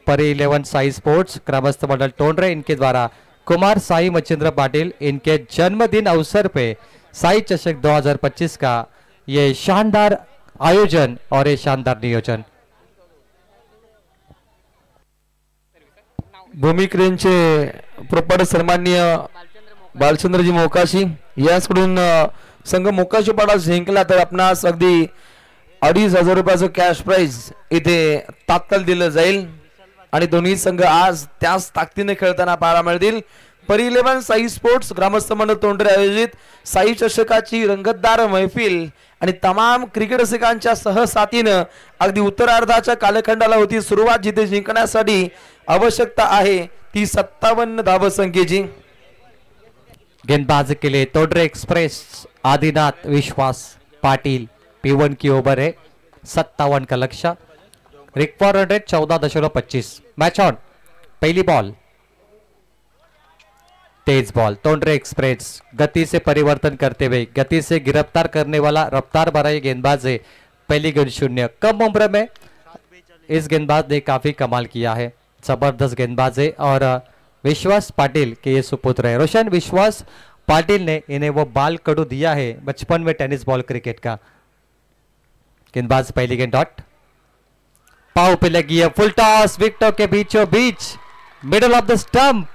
परी 11 साई स्पोर्ट्स क्रमस्थ मंडल तोंडरे इनके द्वारा कुमार साई मच्छिंद्र पाटिल इनके जन्मदिन अवसर पे साई चषक 2025 का ये शानदार आयोजन और ये शानदार नियोजन. भूमिक्रेनचे प्रॉपर सन्माननीय बालचंद्रजी मोकाशी याचकडून संघ मोकाशीपाडा जिंकला तर आपणास अगदी 2,500 रुपयाचं कॅश प्राइज इथे तात्काळ दिलं जाईल आणि दोन्ही संघ आज त्याच ताकदीने खेळताना पाहायला मिळतील. परी 11 साई स्पोर्ट्स ग्रामस्थ मंडळ तोंडरे आयोजित साई चषकाची रंगतदार मैफिल आणि तमाम क्रिकेट रसिकांच्या सहसाथीनं अगदी उत्तरार्धाच्या कालखंडाला होती सुरुवात, जिथे जिंकण्यासाठी आवश्यकता आहे ती 57 धावसंख्येची. गेंदबाजी के लिए तोंडरे एक्सप्रेस आदिनाथ विश्वास पाटिल P1 की ओवर है. 57 का लक्ष्य. Required rate 14.25. Match on. पहली बॉल तेज बॉल. तोंडरे एक्सप्रेस गति से परिवर्तन करते हुए गति से गिरफ्तार करने वाला रफ्तार भरा ये गेंदबाज है. पहली गेंद 0. कम उम्र में इस गेंदबाज ने काफी कमाल किया है. जबरदस्त गेंदबाज है और विश्वास पाटिल के ये सुपुत्र है. रोशन विश्वास पाटिल ने इन्हें वो बाल कड़ू दिया है बचपन में टेनिस बॉल क्रिकेट का. गेंदबाज पहली गेंद डॉट. पाव पे लगी है. फुल टॉस विकेटों के बीचों बीच middle of the stump.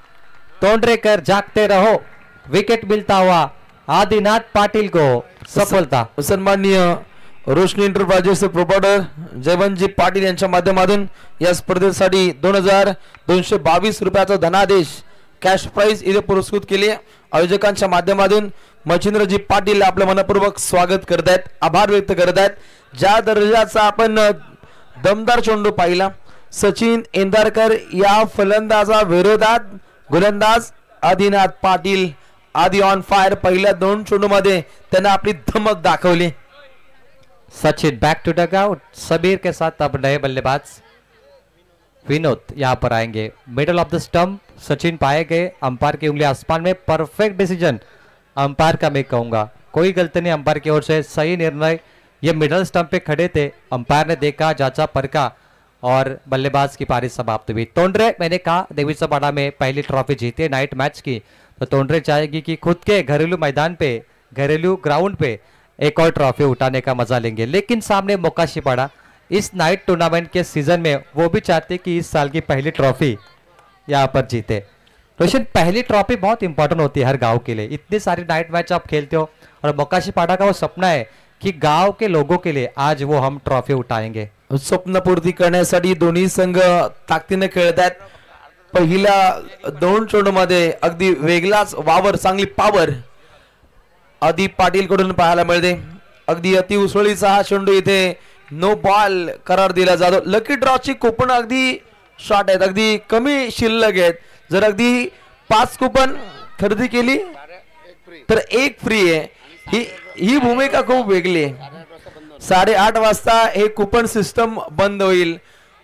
Tondrekar जागते रहो. विकेट मिलता हुआ आदिनाथ पाटिल को सफलता. सन्माननीय रोशनी एंटरप्राइजेसचे प्रोपरायटर जयवंतजी पाटील यांच्या माध्यमातून या स्पर्धेसाठी 2,222 रुपयाचा धनादेश कॅश प्राइज इथे पुरस्कृत केले. आयोजकांच्या माध्यमातून मच्छिंद्रजी पाटील आपलं मनपूर्वक स्वागत करतायत, आभार व्यक्त करतायत. ज्या दर्जाचा आपण दमदार चेंडू पाहिला, सचिन एंदारकर या फलंदाजा विरोधात गोलंदाज आदिनाथ पाटील आदि ऑन फायर. पहिल्या 2 चेंडूमध्ये त्यांना आपली धमक दाखवली. Sachin back to dugout. Sabir के साथ अब नए बल्लेबाज विनोद यहाँ पर आएंगे. Middle of the stump Sachin पाए गए. अंपायर की उंगली आसमान में. परफेक्ट डिसीजन अंपायर का मैं कहूंगा, कोई गलती नहीं अंपायर की ओर से, सही निर्णय. ये मिडल स्टंप पे खड़े थे, अंपायर ने देखा, जांचा, परखा और बल्लेबाज की पारी समाप्त हुई. तोंडरे, मैंने कहा देवीसपाड़ा में पहली ट्रॉफी जीती है नाइट मैच की, तो तोंडरे चाहेगी कि खुद के घरेलू मैदान पे, घरेलू ग्राउंड पे एक और ट्रॉफी उठाने का मजा लेंगे. लेकिन सामने मोकाशीपाड़ा इस नाइट टूर्नामेंट के सीजन में वो भी चाहते कि इस साल की पहली ट्रॉफी यहाँ पर जीते. रोशन, पहली ट्रॉफी बहुत इंपॉर्टेंट होती है हर गांव के लिए. इतनी सारी नाइट मैच आप खेलते हो और मोकाशीपाड़ा का वो सपना है की गाव के लोगों के लिए आज वो हम ट्रॉफी उठाएंगे. स्वप्न पूर्ती करण्यासाठी दोन्ही संघ ताकदीने खेळत आहेत. पहिल्या 2 चेंडूमध्ये अगदी वेगळाच वावर, चांगली पॉवर आदि पाटील कडून पाहायला मिळते. अगदी अति उसळीचा हा चेंडू इथे नो बॉल करार दिला जातो. लकी ड्रॉची कुपन अगदी शॉर्ट आहेत, अगदी कमी शिल्लक आहेत. जर अगदी 5 कुपन खरेदी केली तर 1 फ्री आहे. ही भूमिका खूप वेगळी आहे. 8:30 वाजता हे कुपन सिस्टम बंद होईल.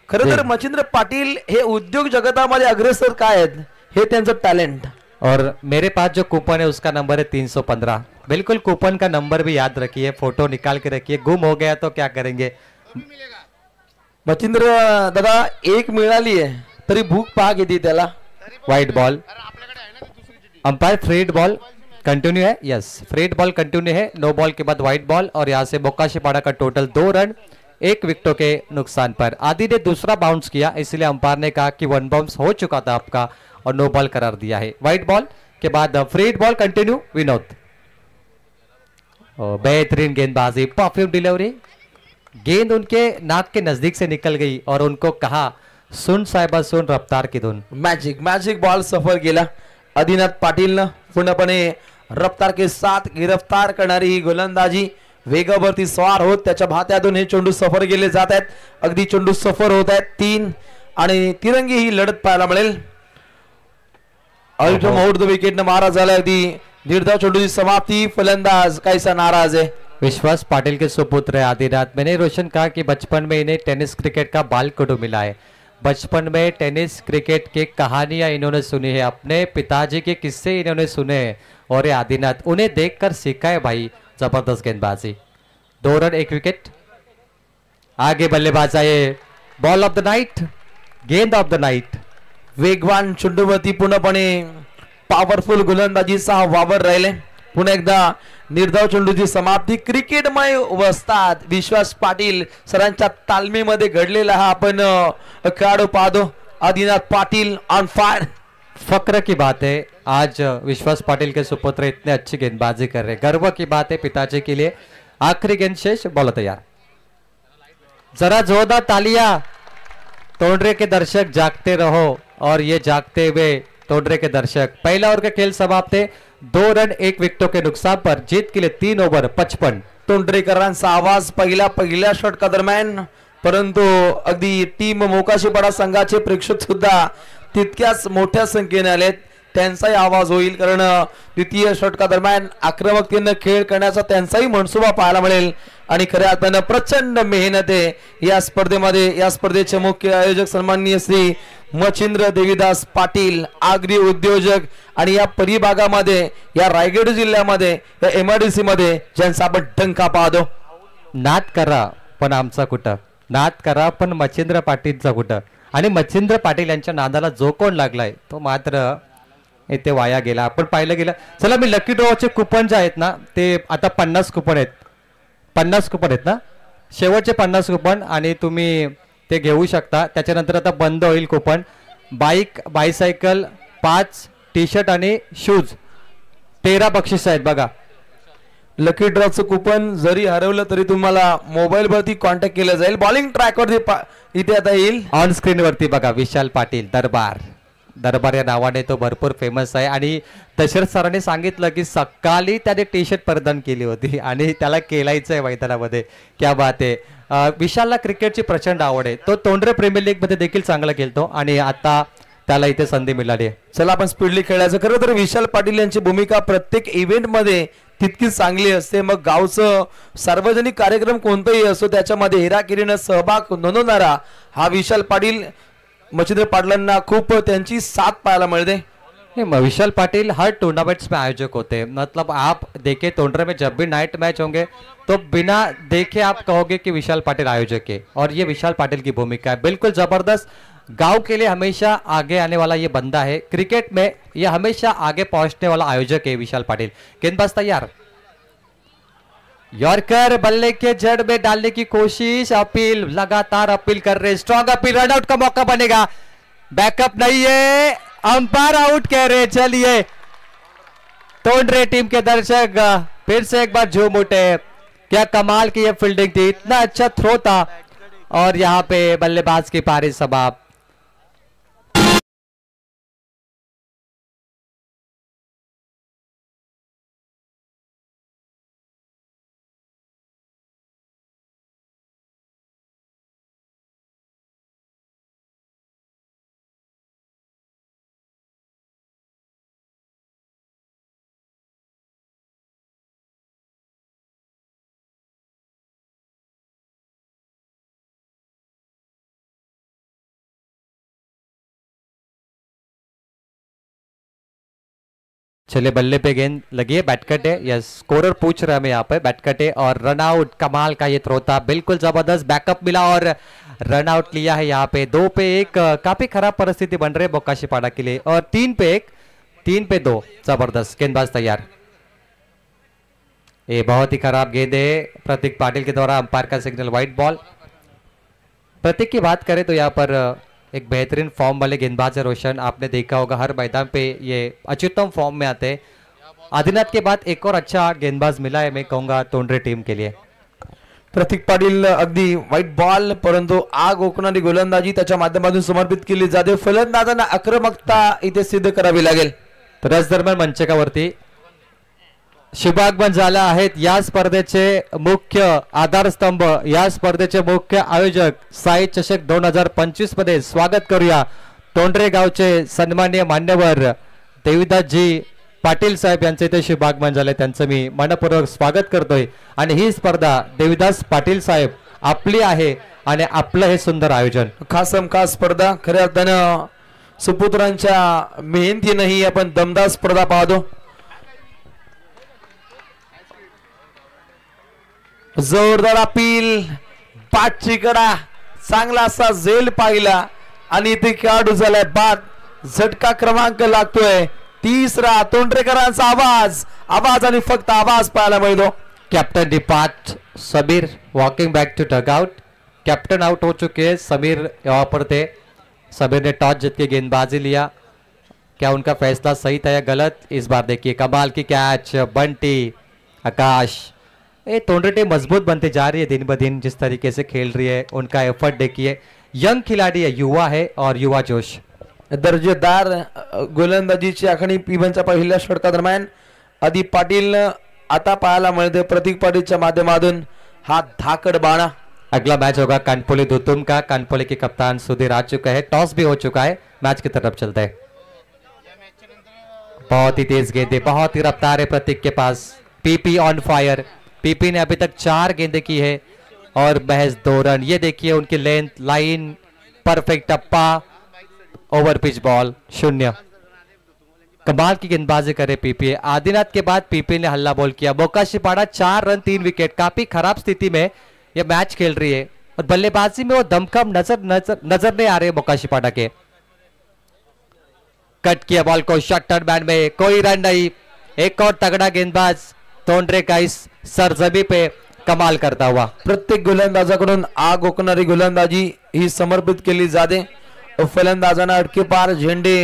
खरं तर मच्छिंद्र पाटील हे उद्योग जगतामध्ये अग्रेसर काय आहेत हे त्यांचं टॅलेंट. और मेरे पास जो कूपन है उसका नंबर है 315. बिल्कुल कूपन का नंबर भी याद रखिए, फोटो निकाल के रखिए. गुम हो गया तो क्या करेंगे. मच्छिंद्र दादा 1 मिळाली आहे तरी भूक पहा किती त्याला. Wide ball. Umpire free ball continue है. यस, फ्रीड बॉल कंटिन्यू है. नो बॉल के बाद व्हाइट बॉल और यहाँ से मोकाशीपाड़ा का टोटल 2 रन 1 विकेटों के नुकसान पर. आदि ने दूसरा बाउंस किया, इसलिए अंपायर ने कहा कि 1 बाउंस हो चुका था आपका और नो बॉल करार दिया है. व्हाइट बॉल के बाद फ्रीड बॉल कंटिन्यू. विनोद, बेहतरीन गेंदबाजी, परफ्यूम डिलीवरी. गेंद उनके नाक के नजदीक से निकल गई और उनको कहा सुन साहेबा सुन रफ्तार की धुन. मॅजिक बॉल सफर केला. आदिनाथ पाटीलनं पूर्णपणे रफ्तार के साथ गिरफ्तार करणारी ही गोलंदाजी. वेगावरती स्वार होत त्याच्या भात्यातून हे चेंडू सफर केले जात आहेत. अगदी चेंडू सफर होत आहेत. 3 आणि तिरंगी ही लढत पाहायला मिळेल. आउट द विकेट न मारा झाला. अगदी निर्धाव चेंडूची समाप्ती. फलंदाज काहीसा नाराज है. विश्वास पाटिल के सुपुत्र है आदिनाथ. मैंने रोशन कहा कि बचपन में इन्हें टेनिस क्रिकेट का बालकटु मिला है. बचपन में टेनिस क्रिकेट की कहानियां इन्होंने सुनी है, अपने पिताजी के किस्से इन्होंने सुने हैं और ये आदिनाथ उन्हें देखकर सीखा है भाई. जबरदस्त गेंदबाजी. 2 रन 1 विकेट. आगे बल्लेबाज आए. बॉल ऑफ द नाइट, गेंद ऑफ द नाइट. वेगवान चेंडूवरती पूर्णपणे पॉवरफुल गोलंदाजीचा वावर राहिले. पुन्हा एकदा निर्धाव चेंडूची समाप्ती. क्रिकेटमय वस्ताद विश्वास पाटील सरांच्या तालमीमध्ये घडलेला हा आपण खेळाडू पाहतो. Adinath Patil on fire. फक्र की बात है, आज विश्वास पाटिल के सुपुत्र इतने अच्छी गेंदबाजी कर रहे. गर्व की बात है पिताजी के लिए. आखिरी गेंद शेष. बॉल तैयार. जरा जोरदार तालियां. तोंडरे के दर्शक जागते रहो और ये जागते हुए तोंडरे के दर्शक. पहला ओवर का खेल समाप्त है. 2 रन 1 विकेटों के नुकसान पर. जीत के लिए 3 ओव्हर 55. तोंडरेकरांचा आवाज पहिल्या षटका दरम्यान. परंतु अगदी टीम मोकाशीपाडा संघाचे प्रेक्षक सुद्धा तितक्याच मोठ्या संख्येने आलेत. त्यांचाही आवाज होईल कारण द्वितीय षटका दरम्यान आक्रमकतेने खेळ करण्याचा त्यांचाही मनसुबा पाहायला मिळेल. आणि खऱ्या अर्थानं प्रचंड मेहनत आहे या स्पर्धेमध्ये. या स्पर्धेचे मुख्य आयोजक सन्माननीय श्री मच्छिंद्र देवीदास पाटील, आगरी उद्योजक आणि या परिभागामध्ये, या रायगड जिल्ह्यामध्ये, या MIDC मध्ये ज्यांचा आपण डंका पाहतो. नाद करा पण आमचा कुठं, नाद करा पण मच्छिंद्र पाटीलचा कुठं. आणि मच्छिंद्र पाटील यांच्या नादाला जो कोण लागलाय तो मात्र इथे वाया गेला. आपण पाहिलं गेलं. चला मी लकी ड्रॉचे कुपन जे आहेत ना ते आता 50 कुपन आहेत. 50 कुपन आहेत ना, शेवटचे 50 कुपन आणि तुम्ही ते घेऊ शकता. त्याच्यानंतर आता बंद होईल कुपन. बाईक, बायसायकल, 5 टी-शर्ट आणि शूज 13 बक्षीस आहेत बघा. लकी ड्रॉचं कुपन जरी हरवलं तरी तुम्हाला मोबाईल वरती कॉन्टॅक्ट केलं जाईल. बॉलिंग ट्रॅक वरती इथे आता येईल. ऑन स्क्रीन वरती बघा विशाल पाटील दरबार या नावाने तो भरपूर फेमस आहे. आणि दशरथ सरांनी सांगितलं की सकाळी त्याने टी-शर्ट परिधान केली होती आणि त्याला केलायचं आहे मैदानामध्ये. क्या बात आहे. विशालला क्रिकेटची प्रचंड आवड आहे. तो तोंडरे प्रीमियर लीग मध्ये देखील चांगला खेळतो आणि आता त्याला इथे संधी मिळाली आहे. चला आपण स्पीडली खेळायचं. खरं तर विशाल पाटील यांची भूमिका प्रत्येक इव्हेंट मध्ये तितकीच चांगली असते. मग गावचं सार्वजनिक कार्यक्रम कोणताही असो त्याच्यामध्ये हेराकिरीनं सहभाग नोंदवणारा हा विशाल पाटील मच्छिंद्र पाटलांना खूप त्यांची साथ पाहायला मिळते. विशाल पाटिल हर टूर्नामेंट्स में आयोजक होते हैं. मतलब आप देखे तोंडरे में जब भी नाइट मैच होंगे तो बिना देखे आप कहोगे कि विशाल पाटिल आयोजक है. और ये विशाल पाटिल की भूमिका है, बिल्कुल जबरदस्त. गांव के लिए हमेशा आगे आने वाला ये बंदा है. क्रिकेट में ये हमेशा आगे पहुंचने वाला आयोजक है विशाल पाटिल. गेंदबाज तैयार, यॉर्कर बल्ले के जड़ में डालने की कोशिश. अपील, लगातार अपील कर रहे, स्ट्रॉन्ग अपील. रनआउट का मौका बनेगा, बैकअप नहीं है, अंपायर आउट कह रहे. चलिए तोंडरे टीम के दर्शक फिर से एक बार झूम उठे. क्या कमाल की ये फील्डिंग थी, इतना अच्छा थ्रो था और यहाँ पे बल्लेबाज की पारी समाप्त. चलिए बल्ले पे गेंद लगी है, बैटकट है. यस, स्कोरर पूछ रहा है हमें यहाँ पे. बैटकट है और रन आउट. कमाल का ये थ्रो था, बिल्कुल जबरदस्त. बैकअप मिला और रन आउट लिया है यहाँ पे. 2 पे 1, काफी खराब परिस्थिति बन रही है बोकाशीपाड़ा के लिए. और 3 पे 1, 3 पे 2, जबरदस्त. गेंदबाज तैयार. ये बहुत ही खराब गेंद है प्रतीक पाटिल के द्वारा. अंपायर का सिग्नल व्हाइट बॉल. प्रतीक की बात करें तो यहाँ पर एक बेहतरीन फॉर्म वाले गेंदबाज है रोशन. आपने देखा होगा हर मैदान पे ये अत्युत्तम फॉर्म में आते हैं. आदिनाथ के बाद एक और अच्छा गेंदबाज मिला है, मैं कहूंगा तोंडरे टीम के लिए. प्रतीक पाटील अगदी वाईट बॉल, परंतु आग ओकणारी गोलंदाजी त्याच्या माध्यमातून समर्पित केली जाते. फलंदाजांना आक्रमकता इथे सिद्ध करावी लागेल. तर याच दरम्यान मंचकावरती शुभागमन झाला आहेत या स्पर्धेचे मुख्य आधारस्तंभ, या स्पर्धेचे मुख्य आयोजक. साई चषक 2025 मध्ये स्वागत करूया तोंडरे गावचे सन्माननीय मान्यवर देविदासजी पाटील साहेब यांचे इथे शुभागमन झाले. त्यांचं मी मनपूर्वक स्वागत करतोय. आणि ही स्पर्धा देविदास पाटील साहेब आपली आहे आणि आपलं हे सुंदर आयोजन. खासम खास स्पर्धा खऱ्या अर्थानं सुपुत्रांच्या मेहनतीनं ही आपण दमदार स्पर्धा पाहतो. जोरदार अपील, पाठची कडा, चांगला असा झेल पाहिला आणि इथे खेळाडू झालाय बाद. झटका क्रमांक लागतोय 3रा. तोंडरेकरांचा आवाज आणि फक्त आवाज पाहायला मिळतो. Captain depart Sameer walking back to dugout. Captain out हो चुके हैं, समीर यहाँ पर थे. समीर ने टॉस जीत के गेंदबाजी लिया. क्या उनका फैसला सही था या गलत, इस बार देखिए. कमाल की कैच, बंटी, आकाश. ये तोंडरे टीम मजबूत बनते जा रही है दिन ब दिन. जिस तरीके से खेल रही है, उनका एफर्ट देखिए. यंग खिलाड़ी है, युवा है और युवा जोश. दर्जेदार गोलंदाजीची आखणी पिबनच्या पहिल्या षटकादरम्यान आदी पाटील आता पाहायला मिळते. प्रतीक पाटीलच्या माध्यमातून हा धाकड बाणा. अगला मैच होगा कानपोली दुतुम का. कानपोली के कप्तान सुधीर आ चुका है. टॉस भी हो चुका है. मैच की तरफ चलते हैं. बहुत ही तेज गेंदे, बहुत ही रफ्तार है प्रतीक के पास. पीपी ऑन फायर. पीपी ने अभी तक 4 गेंदें की है और महज 2 रन. ये देखिए उनकी लेंथ, लाइन, परफेक्ट टप्पा, ओवर पिच बॉल 0. कमाल की गेंदबाजी करे पीपी. आदिनाथ के बाद पीपी ने हल्ला बॉल किया. Bokashipada 4 run 3 wicket. काफी खराब स्थिति में ये मैच खेल रही है और बल्लेबाजी में वो दमखम नजर नहीं आ रहे बोकाशीपाड़ा के. कट किया बॉल को शॉर्ट बैट में, कोई रन नहीं. एक और तगड़ा गेंदबाज तोंडरे का इस सरजमी पे कमाल करता हुआ. प्रत्येक गोलंदाजाकडून आग ओकणारी गोलंदाजी ही समर्पित केली जाते. फलंदाजांना अटके पार झेंडे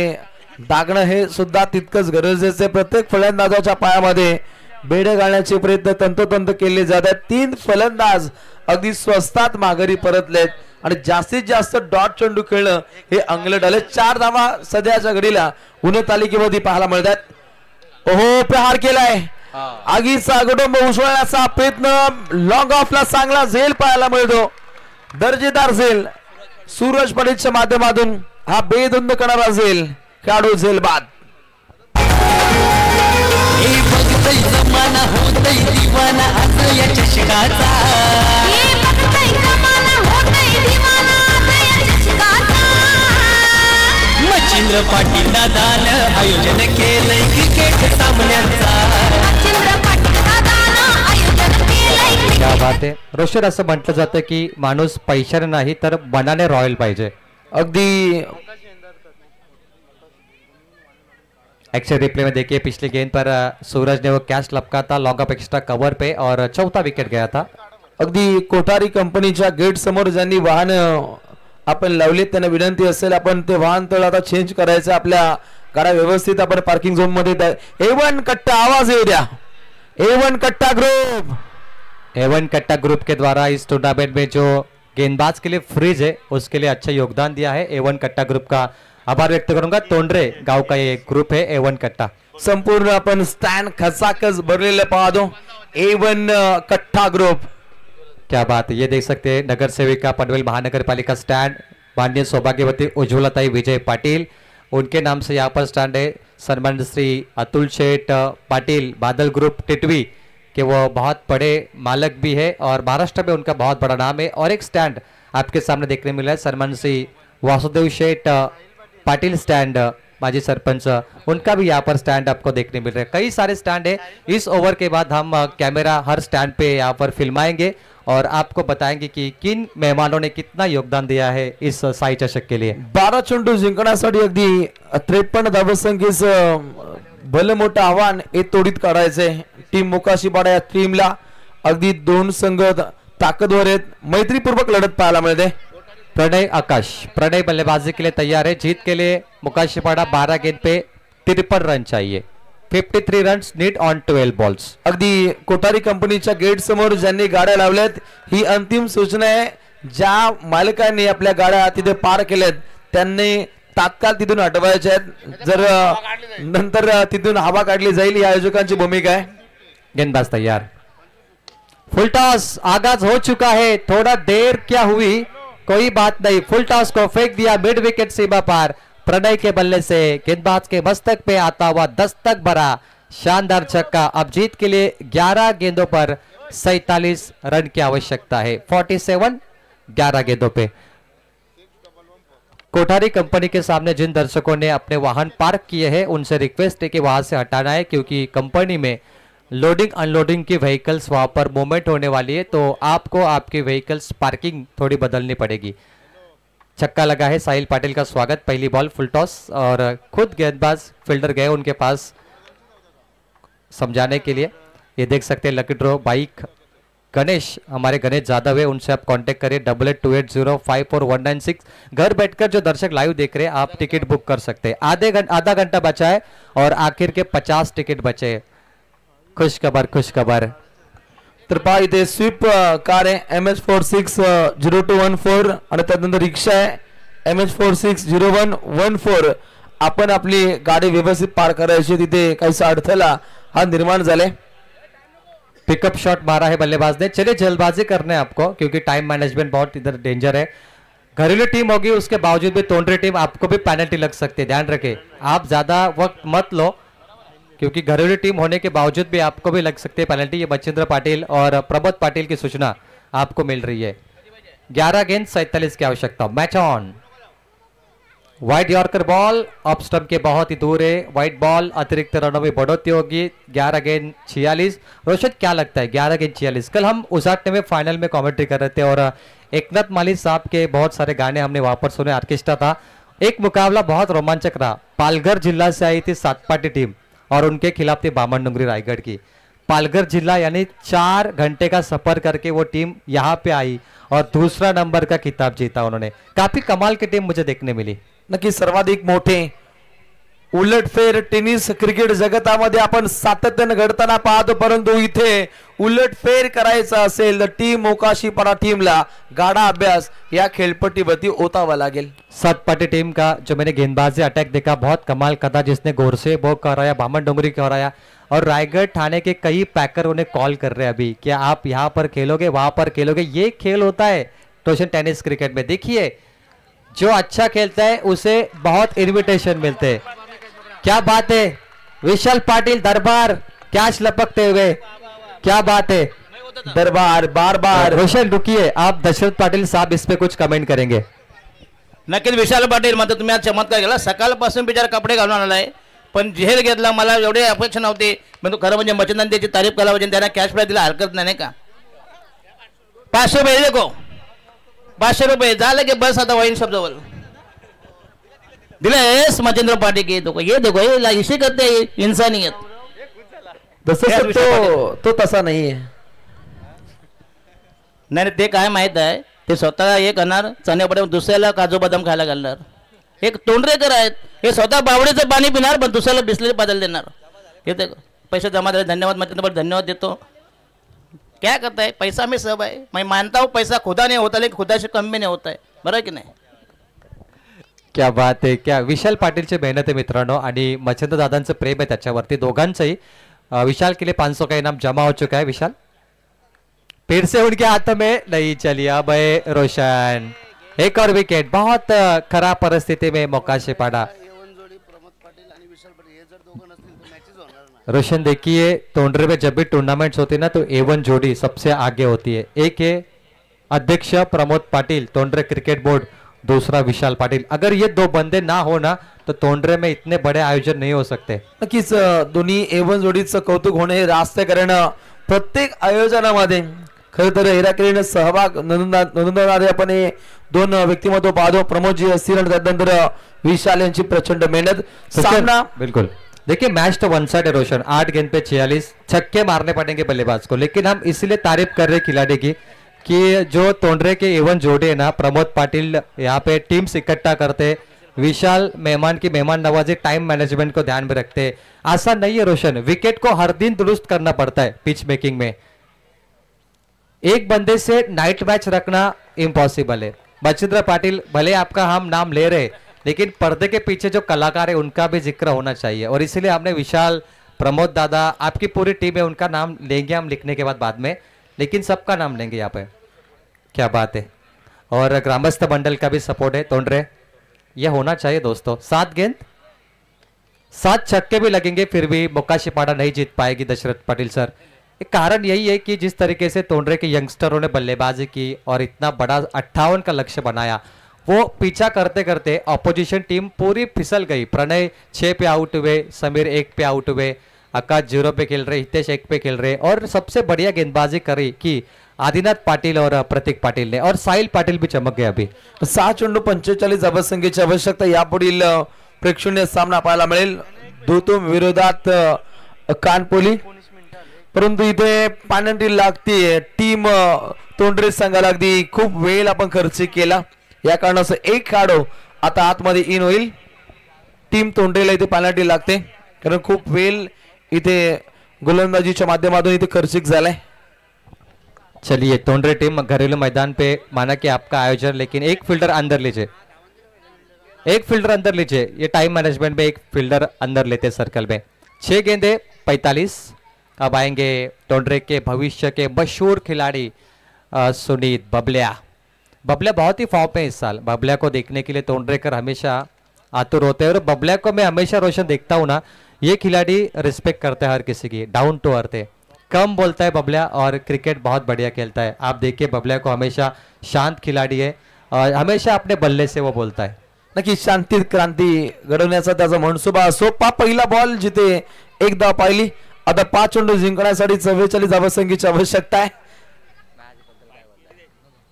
दागणं हे सुद्धा तितकंच गरजेचे. प्रत्येक फलंदाजाच्या पायामध्ये बेडे घालण्याचे प्रयत्न तंतोतंत केले जातात. 3 फलंदाज अगदी स्वस्तात माघारी परतलेत आणि जास्तीत जास्त डॉट चेंडू खेळणं हे अंगलट आले. 4 धावा सध्याच्या घडीला गुण तालिकेमध्ये पाहायला मिळतात. ओहो, प्रहार केलाय. आगीचा कुटुंब उसळण्याचा प्रयत्न. लॉंग ऑफला चांगला झेल पाहायला मिळतो. दर्जेदार झेल सूरज पाटीलच्या माध्यमातून हा बेधुंद करणारा असेल खेळाडू झेल बाद. मच्छिंद्र पाटील दादानं आयोजन केलंय क्रिकेट सामन्याचा. क्या बात आहे. रोशन, असं म्हटलं जातं की माणूस पैशाने नाही तर मनाने रॉयल पाहिजे. अगदी एक्शन रिप्ले में देखिए पिछले गेंद पर सूरज ने वो कैच लपका था लॉन्ग ऑफ एक्स्ट्रा कवर पे और चौथा विकेट गया था. अगदी कोठारी कंपनीच्या गेट समोर ज्यांनी वाहन आपण लावले त्यांना विनंती असेल आपण ते वाहन तळ आता चेंज करायचं. आपल्या गाड्या व्यवस्थित आपण पार्किंग झोन मध्ये. A1 कट्टा आवाज येऊ द्या. A1 कट्टा ग्रुप. A1 कट्टा ग्रुप के द्वारा इस टूर्नामेंट में जो गेंदबाज के लिए फ्रीज है उसके लिए अच्छा योगदान दिया है. A1 कट्टा ग्रुप का आभार व्यक्त करूंगा. तोंडरे गांव का ये ग्रुप है A1 कट्टा. संपूर्ण आपण स्टँड खचाखच भरलेले पाहतो. A1 कट्टा ग्रुप. क्या बात है. ये देख सकते हैं नगर सेविका पनवेल महानगर पालिका स्टैंड माननीय सौभाग्यवती उज्ज्वलताई विजय पाटिल, उनके नाम से यहाँ पर स्टैंड है. सम्मानित श्री अतुल शेठ पाटिल बादल ग्रुप टिटवी के वो बहुत बड़े मालक भी है और महाराष्ट्र में उनका बहुत बड़ा नाम है. और एक स्टैंड आपके सामने देखने मिला है सम्मानित श्री वासुदेव शेठ पाटिल स्टैंड माजी सरपंच, उनका भी यहाँ पर स्टैंड आपको देखने मिल रहा है. कई सारे स्टैंड है. इस ओवर के बाद हम कैमरा हर स्टैंड पे यहाँ पर फिल्माएंगे और आपको बताएंगे कि किन मेहमानों ने कितना योगदान दिया है इस साई चषक के लिए. 12 चेंडू जिंकण्यासाठी अगदी 53 धावसंख्येचं भलं मोठं आव्हान हे तोडीत काढायचंय. टीम मोकाशीपाडा या टीमला अगदी 2 संघ ताकदवर आहेत. मैत्रीपूर्वक लढत पाहायला मिळते. प्रणय आकाश, प्रणय बल्लेबाजी के लिए तैयार है. जीत के लिए मुकाशीपाड़ा 12 गेंद पे 53 रन चाहिए. 53 रन नीड ऑन 12 बॉल्स. अगदी कोठारी कंपनीच्या गेट समोर ज्यांनी गाड्या लावल्यात ही अंतिम सूचना आहे. ज्या मालकांनी आपल्या गाड्या तिथे पार केल्यात त्यांनी तात्काळ तिथून हटवायच्या आहेत. जर नंतर तिथून हवा काढली जाईल ही आयोजकांची भूमिका आहे. गेंदबाज तैयार. फुल टॉस आगाज हो चुका है. थोड़ा देर क्या हुई कोई बात नहीं. फुल टॉस को फेंक दिया मिड विकेट सीमा पार. प्रणय के बल्ले से गेंदबाज के मस्तक पे आता हुआ दस्तक भरा शानदार छक्का. अब जीत के लिए 11 गेंदों पर 47 रन की आवश्यकता है. 47 11 गेंदों पे. कोठारी कंपनी के सामने जिन दर्शकों ने अपने वाहन पार्क किए हैं उनसे रिक्वेस्ट है कि वहां से हटाना है क्योंकि कंपनी में लोडिंग अनलोडिंग की व्हीकल्स वहां पर मूवमेंट होने वाली है तो आपको आपकी व्हीकल्स पार्किंग थोड़ी बदलनी पड़ेगी. छक्का लगा है. साहिल पाटिल का स्वागत. पहली बॉल फुल टॉस और खुद गेंदबाज फील्डर गए उनके पास समझाने के लिए. ये देख सकते हैं लकी ड्रॉ बाइक गणेश, हमारे गणेश जादव है, उनसे आप कांटेक्ट करिए 8828054196. घर बैठकर जो दर्शक लाइव देख रहे हैं आप टिकट बुक कर सकते हैं. आधा घंटा बचा है और आखिर के 50 टिकट बचे. खुश खबर. तर पहा इथे स्वीप कार आहे MH460214 आणि त्यानंतर रिक्षा आहे MH460114. आपण आपली गाडी व्यवस्थित पार करायची. तिथे काहीसा अडथळा हा निर्माण झालाय. पिकअप शॉट मारा है बल्लेबाज ने. चलिए जल्दबाजी करने आपको क्योंकि टाइम मैनेजमेंट बहुत इधर डेंजर है. घरेलू टीम होगी उसके बावजूद भी तोंडरी टीम आपको भी पेनल्टी लग सकती है. ध्यान रखें आप ज्यादा वक्त मत लो क्योंकि घरेलू टीम होने के बावजूद भी आपको भी लग सकती है पेनल्टी. ये बचिंद्र पाटिल और प्रमोद पाटिल की सूचना आपको मिल रही है. 11 गेंद 47 की आवश्यकता. Match on. Wide yorker ball off stump के बहुत ही दूर है. वाइड बॉल अतिरिक्त रनों में बढ़ोतरी होगी. 11 गेंद 46. रोशद क्या लगता है 11 गेंद 46? कल हम उसाटने में फाइनल में कमेंट्री कर रहे थे और एकनाथ माली साहब के बहुत सारे गाने हमने वहां पर सुने. ऑर्केस्ट्रा था. एक मुकाबला बहुत रोमांचक रहा. पालघर जिला से आई थी सातपाटी टीम और उनके खिलाफ थी बामन डुंगरी रायगढ़ की. पालघर जिला यानी 4 घंटे का सफर करके वो टीम यहाँ पे आई और दूसरा नंबर का खिताब जीता उन्होंने. काफी कमाल की टीम मुझे देखने मिली. नक्की सर्वाधिक मोठे उलटफेर टेनिस क्रिकेट जगतामध्ये आपण सातत्याने घडताना पाहतो परंतु इथे उलटफेर करायचा असेल तर टीम मोकाशीपाडा टीमला गाढ़ा अभ्यास या खेलपट्टीवरती ओतावा लागेल. सातपाटी टीम का जो मैंने गेंदबाजी अटैक देखा बहुत कमाल का था जिसने गोरसे बो कराया बामन डोंगरी कराया और रायगढ़ थाने के कई पैकर उन्हें कॉल कर रहे हैं अभी कि आप यहाँ पर खेलोगे वहां पर खेलोगे. ये खेल होता है टोशन टेनिस क्रिकेट में. देखिए जो अच्छा खेलता है उसे बहुत इनविटेशन मिलते हैं। क्या बात है विशाल पाटिल दरबार कैच लपकते हुए, क्या बात है दरबार बार बार। रोशन रुकिए, आप दशरथ पाटिल साहब इस पे कुछ कमेंट करेंगे? नक्कीच विशाल पाटील म्हणतो तुम्ही आज चमत्कार केला, सकाळपासून बिचारा कपडे घालून आलाय पण झेल घेतला, मला एवढी अपेक्षा नव्हती, पण तो खरं म्हणजे मच्छिंद्रांनी त्याची तारीफ करायला पाहिजे, त्यांना कॅश प्राईज दिला हरकत नाही का? 500 रुपये देखो, 500 रुपये झालं की बस आता वाईन शॉप जवळ दिलेस मच्छिंद्र पाटील के देखो, ये देखो ये इसी करते इंसानियत। तसं तो तसा नाही आहे। नाही ते काय माहित आहे, ते स्वतः हे करणार चण्यापडे दुसऱ्याला काजू बदाम खायला घालणार, एक तोंडरेकर आहेत, हे स्वतः बावडीचं पाणी पिणार पण दुसऱ्याला बिसलेले बदल देणार। हे ते पैसे जमा झाले, धन्यवाद मच्छिंद्र, धन्यवाद देतो। क्या करता है, पैसा में सब है, मैं मानता हूँ पैसा खुदा नहीं होता लेकिन खुदा से कम भी नहीं होता है, बरं की नाही? क्या बात आहे, क्या विशाल पाटीलची मेहनत आहे मित्रांनो, आणि मच्छिंद्र दादांचं प्रेम आहे त्याच्यावरती दोघांचंही। विशाल के लिए 500 का इनाम जमा हो चुका है। विशाल फिर से उनके हाथों में नहीं चली, अब है रोशन, एक और विकेट। बहुत खराब परिस्थिति में मोकाशी पाड़ा रोशन। देखिए तोंडरे में जब भी टूर्नामेंट्स होती है ना तो A1 जोड़ी सबसे आगे होती है। एक है अध्यक्ष प्रमोद पाटिल तोंडरे क्रिकेट बोर्ड, दूसरा विशाल पाटिल। अगर ये दो बंदे ना हो ना तो तोंडरे में इतने बड़े आयोजन नहीं हो सकते। नक्कीच दोन्ही A1 जोडीचं कौतुक होणे हे रास्त, कारण प्रत्येक आयोजनामध्ये खरं तर हेराखेरीने सहभाग नोंदवणारे आपण हे दोन व्यक्तिमत्व पाहतो, प्रमोदजी असतील आणि त्यानंतर विशाल यांची प्रचंड मेहनत। सामना बिल्कुल, देखिए मैच तो वन साइड है रोशन, 8 गेंद पे 46 छक्के मारने पड़ेंगे बल्लेबाज को, लेकिन हम इसलिए तारीफ कर रहे खिलाड़ी की कि जो तोंडरे के A1 जोड़े है ना, प्रमोद पाटिल यहाँ पे टीम्स इकट्ठा करते, विशाल मेहमान की मेहमान नवाजी, टाइम मैनेजमेंट को ध्यान में रखते। आसान नहीं है रोशन, विकेट को हर दिन दुरुस्त करना पड़ता है पिच मेकिंग में, एक बंदे से नाइट मैच रखना इम्पॉसिबल है। मच्छिंद्र पाटिल भले आपका हम नाम ले रहे, लेकिन पर्दे के पीछे जो कलाकार है उनका भी जिक्र होना चाहिए, और इसीलिए हमने विशाल, प्रमोद दादा, आपकी पूरी टीम है, उनका नाम लेंगे हम लिखने के बाद में, लेकिन सबका नाम लेंगे यहाँ पे। क्या बात है, और ग्रामस्थ मंडल का भी सपोर्ट है तोंडरे, यह होना चाहिए दोस्तों। 7 गेंद 7 छक्के भी लगेंगे फिर भी मोकाशीपाड़ा नहीं जीत पाएगी दशरथ पाटिल सर। एक कारण यही है कि जिस तरीके से तोंडरे के यंगस्टरों ने बल्लेबाजी की और इतना बड़ा 58 का लक्ष्य बनाया, वो पीछा करते करते ऑपोजिशन टीम पूरी फिसल गई। प्रणय 6 पे आउट हुए, समीर 1 पे आउट हुए, आकाश 0 पे खेल रहे, हितेश 1 पे खेल रहे, और सबसे बढ़िया गेंदबाजी करी की आदिनाथ पाटिल और प्रतीक पाटिल ने, और साहिल पाटिल भी चमक गए। अभी 6 चेंडू 45 धावसंख्येची आवश्यकता, यापुढील प्रेक्षणीय सामना पाहायला मिळेल धोतुम विरोधात कानपोली, परंतु इथे पाण्याची लागते टीम तोंडरे संघाला, अगदी खूप वेळ आपण खर्च केला, या कारणाचं एक खेळाडू आता आतमध्ये इन होईल। टीम तोंडरेला इथे पाण्याची लागते कारण खूप वेळ इथे गोलंदाजीच्या माध्यमातून इथे खर्चिक झालाय। चलिए तोंडरे टीम घरेलू मैदान पे माना कि आपका आयोजन, लेकिन एक फील्डर अंदर लीजिए, एक फील्डर अंदर लीजिए, ये टाइम मैनेजमेंट में एक फील्डर अंदर लेते सर्कल में। 6 गेंदे 45। अब आएंगे तोंडरे के भविष्य के मशहूर खिलाड़ी सुनीत बबलिया। बबलिया बहुत ही फॉर्म पे इस साल, बबलिया को देखने के लिए तोंडरेकर हमेशा आतुर होते हैं, और बबलिया को मैं हमेशा रोशन देखता हूँ ना, ये खिलाड़ी रिस्पेक्ट करता है हर किसी की, डाउन टू अर्थ है, कम बोलता है बबलिया और क्रिकेट बहुत बढ़िया खेलता है। आप देखिए बबलिया को हमेशा शांत खिलाड़ी है और हमेशा अपने बल्ले से वो बोलता है। नक्की शांतीत क्रांती घडवण्याचा त्याचा मनसुबा असो। पहिला बॉल जिथे एक धाव पाहिली, आता 5 चेंडू जिंकण्यासाठी 44 धावसंख्येची आवश्यकता है।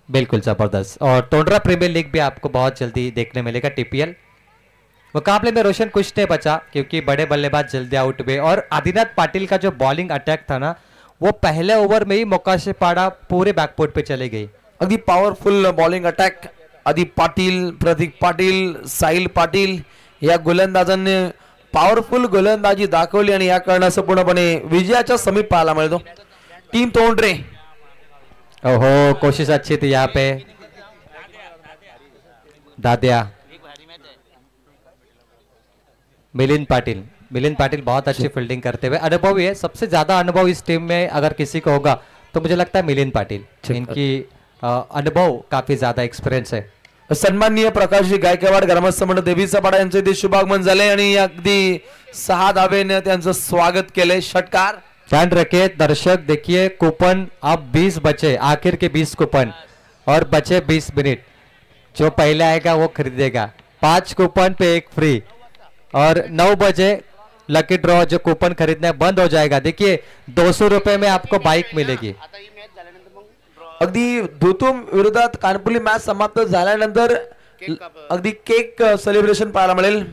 बिल्कुल जबरदस्त, और टोंडरा प्रीमियर लीग भी आपको बहुत जल्दी देखने मिलेगा। TPL मुकाबले में रोशन कुछ नहीं बचा क्योंकि बड़े बल्लेबाज जल्दी आउट हुए, और आदिनाथ पाटिल का जो बॉलिंग अटैक था ना, वो पहले ओवर में ही मोकाशीपाड़ा पूरे बैकफुट पे चले गई। अगदी पॉवरफुल बॉलिंग अटॅक आदि पाटील, प्रतीक पाटील, साहिल पाटील या गोलंदाजांनी पॉवरफुल गोलंदाजी दाखवली आणि या कारणासह पूर्णपणे विजयाच्या समीप पाहायला मिळतो टीम तोंडरे। ओहो कोशिश अच्छी थी यहाँ पे दादिया। मिलिंद पाटिल बहुत अच्छी फील्डिंग करते हुए, अनुभवी है, सबसे ज्यादा अनुभव इस टीम में अगर किसी को होगा तो मुझे लगता है मिलिंद पाटिल। इनकी अनुभव काफी ज्यादा एक्सपीरियंस है। सन्माननीय प्रकाशजी गायकवाड ग्रामस्थ मंडळ देवीचा पाडा यांचे इथे शुभागमन झाले आणि अगदी 6 धावेने त्यांचं स्वागत केले. षटकार. ध्यान रखिए दर्शक, देखिए कूपन अब 20 बचे, आखिर के 20 कूपन और बचे 20 मिनट. जो पहले आएगा वो खरीदेगा. 5 कूपन पे 1 फ्री और 9 बजे लकी ड्रॉ जो कूपन खरीदना बंद हो जाएगा. देखिए 200 रुपए में आपको बाइक मिलेगी. अगदी धुतुम विरोधात कानपुली मॅच समाप्त झाल्यानंतर अगदी केक सेलिब्रेशन पाहायला मिळेल.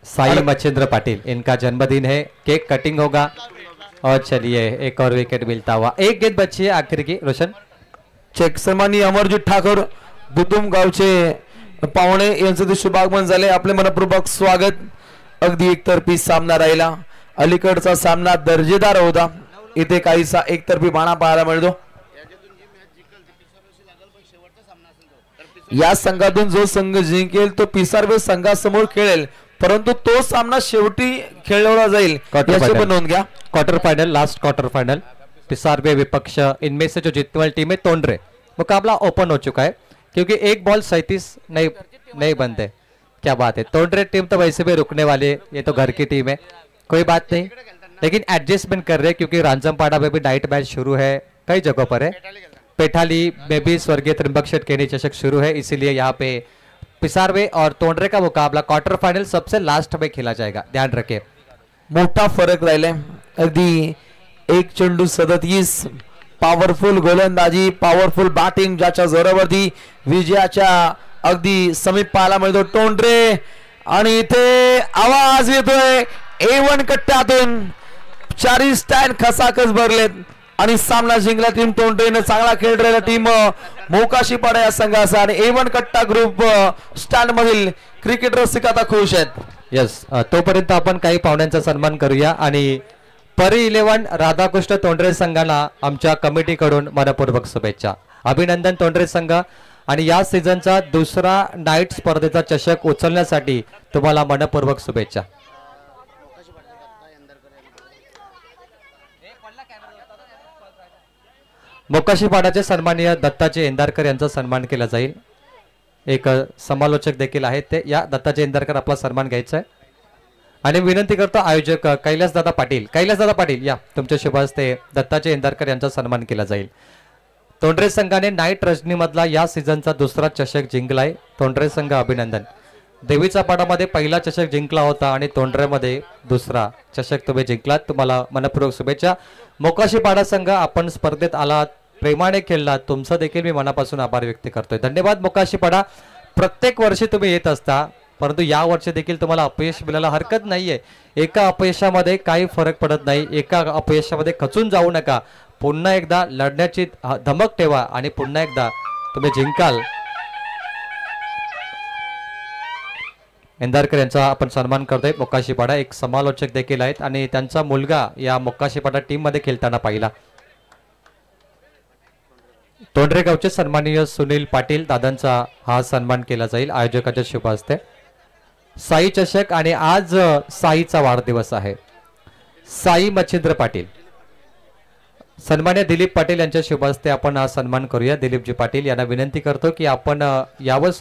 साई मच्छिंद्र पाटिल इनका जन्मदिन है, केक कटिंग होगा. और चलिए एक और विकेट मिलता हुआ, एक गेंद बची है आखिर की. रोशन चेक. सन्माननीय अमरजीत ठाकूर धुतुम गावचे पाहुणे यांचं ते शुभागमन झाले. आपले मनपूर्वक स्वागत. अगदी एकतर्फी सामना राहिला. अलीकडचा सामना दर्जेदार होता. इथे काहीसा एकतर्फी बाणा पाहायला मिळतो. या संघातून जो संघ जिंकेल तो पिसारवे संघासमोर खेळेल, परंतु तो सामना शेवटी खेळवला जाईल याची पण नोंद घ्या. Quarter final, last quarter final, Pisarve विपक्ष. इनमें से जो जीतने वाली टीम है तोंडरे. मुकाबला ओपन हो चुका है क्योंकि एक बॉल 37 नहीं बनते. क्या बात है. तोंडरे टीम तो वैसे भी रुकने वाले, ये तो घर की टीम है, कोई बात नहीं, लेकिन एडजस्टमेंट कर रहे हैं क्योंकि रांजमपाड़ा में भी नाइट मैच शुरू है, कई जगहों पर है. पेठाली में भी स्वर्गीय त्रिंबक शेट केनी चषक शुरू है, इसीलिए यहाँ पे पिसारवे और तोंडरे का मुकाबला क्वार्टर फाइनल सबसे लास्ट में खेला जाएगा. ध्यान रखें. मोठा फरक राहिलाय. अगदी 1 चेंडू 37. पॉवरफुल गोलंदाजी, पॉवरफुल बॅटिंग, ज्याच्या जोरावरती विजयाच्या अगदी समीप पाहायला मिळतो तोंडरे. आणि इथे आवाज येतोय A1 कट्ट्यातून. 4 स्टँड खसाखस भरलेत आणि सामना जिंकला टीम तोंडरेने. चांगला खेळ राहिला टीम मोकाशी पाडा या संघाचा आणि A1 कट्टा ग्रुप स्टँड मधील क्रिकेट रसिक आता खुश आहेत. यस, तोपर्यंत आपण काही पाहुण्यांचा सन्मान करूया आणि परी 11 राधाकृष्ण तोंडरे संघाला आमच्या कमिटीकडून मनपूर्वक शुभेच्छा. अभिनंदन तोंडरे संघ. आणि या सीझनचा दुसरा नाईट स्पर्धेचा चषक उचलण्यासाठी तुम्हाला मनपूर्वक शुभेच्छा. मोकाशीपाडाचे सन्माननीय दत्ताजी इंदारकर यांचा सन्मान केला जाईल. एक समालोचक देखील आहेत ते. या दत्ताजी इंदारकर आपला सन्मान घ्यायचा आहे आणि विनंती करतो आयोजक कैलासदादा पाटील या तुमच्या शुभ हस्ते दत्ताजी इंदारकर यांचा सन्मान केला जाईल. तोंडरे संघाने नाईट रजनी मधला या सीझनचा दुसरा चषक जिंकलाय. तोंडरे संघ अभिनंदन. देवीचा पाडामध्ये पहिला चषक जिंकला होता आणि तोंडरेमध्ये दुसरा चषक तुम्ही जिंकलात, तुम्हाला मनपूर्वक शुभेच्छा. मोकाशीपाडा संघ आपण स्पर्धेत आलात, प्रेमाने खेळलात, तुमचं देखील मी मनापासून आभार व्यक्त करतोय. धन्यवाद मोकाशीपाडा. प्रत्येक वर्षी तुम्ही येत असता, परंतु या वर्षी देखील तुम्हाला अपयश मिळायला हरकत नाहीये. एका अपयशामध्ये काही फरक पडत नाही. एका अपयशामध्ये खचून जाऊ नका. पुन्हा एकदा लढण्याची धमक ठेवा आणि पुन्हा एकदा तुम्ही जिंकाल. इंदारकर यांचा आपण सन्मान करतोय. मोकाशीपाडा एक समालोचक देखील आहेत आणि त्यांचा मुलगा या मोकाशीपाडा टीम मध्ये खेळताना पाहिला. तोंडरे गावचे सन्माननीय सुनील पाटील दादांचा हा सन्मान केला जाईल आयोजकाच्या शुभ हस्ते. साई चषक आणि आज साईचा वाढदिवस आहे. साई मच्छिंद्र पाटील. सन्मान्य दिलीप पाटील यांच्या शुभ हस्ते आपण हा सन्मान करूया. दिलीपजी पाटील यांना विनंती करतो की आपण यावर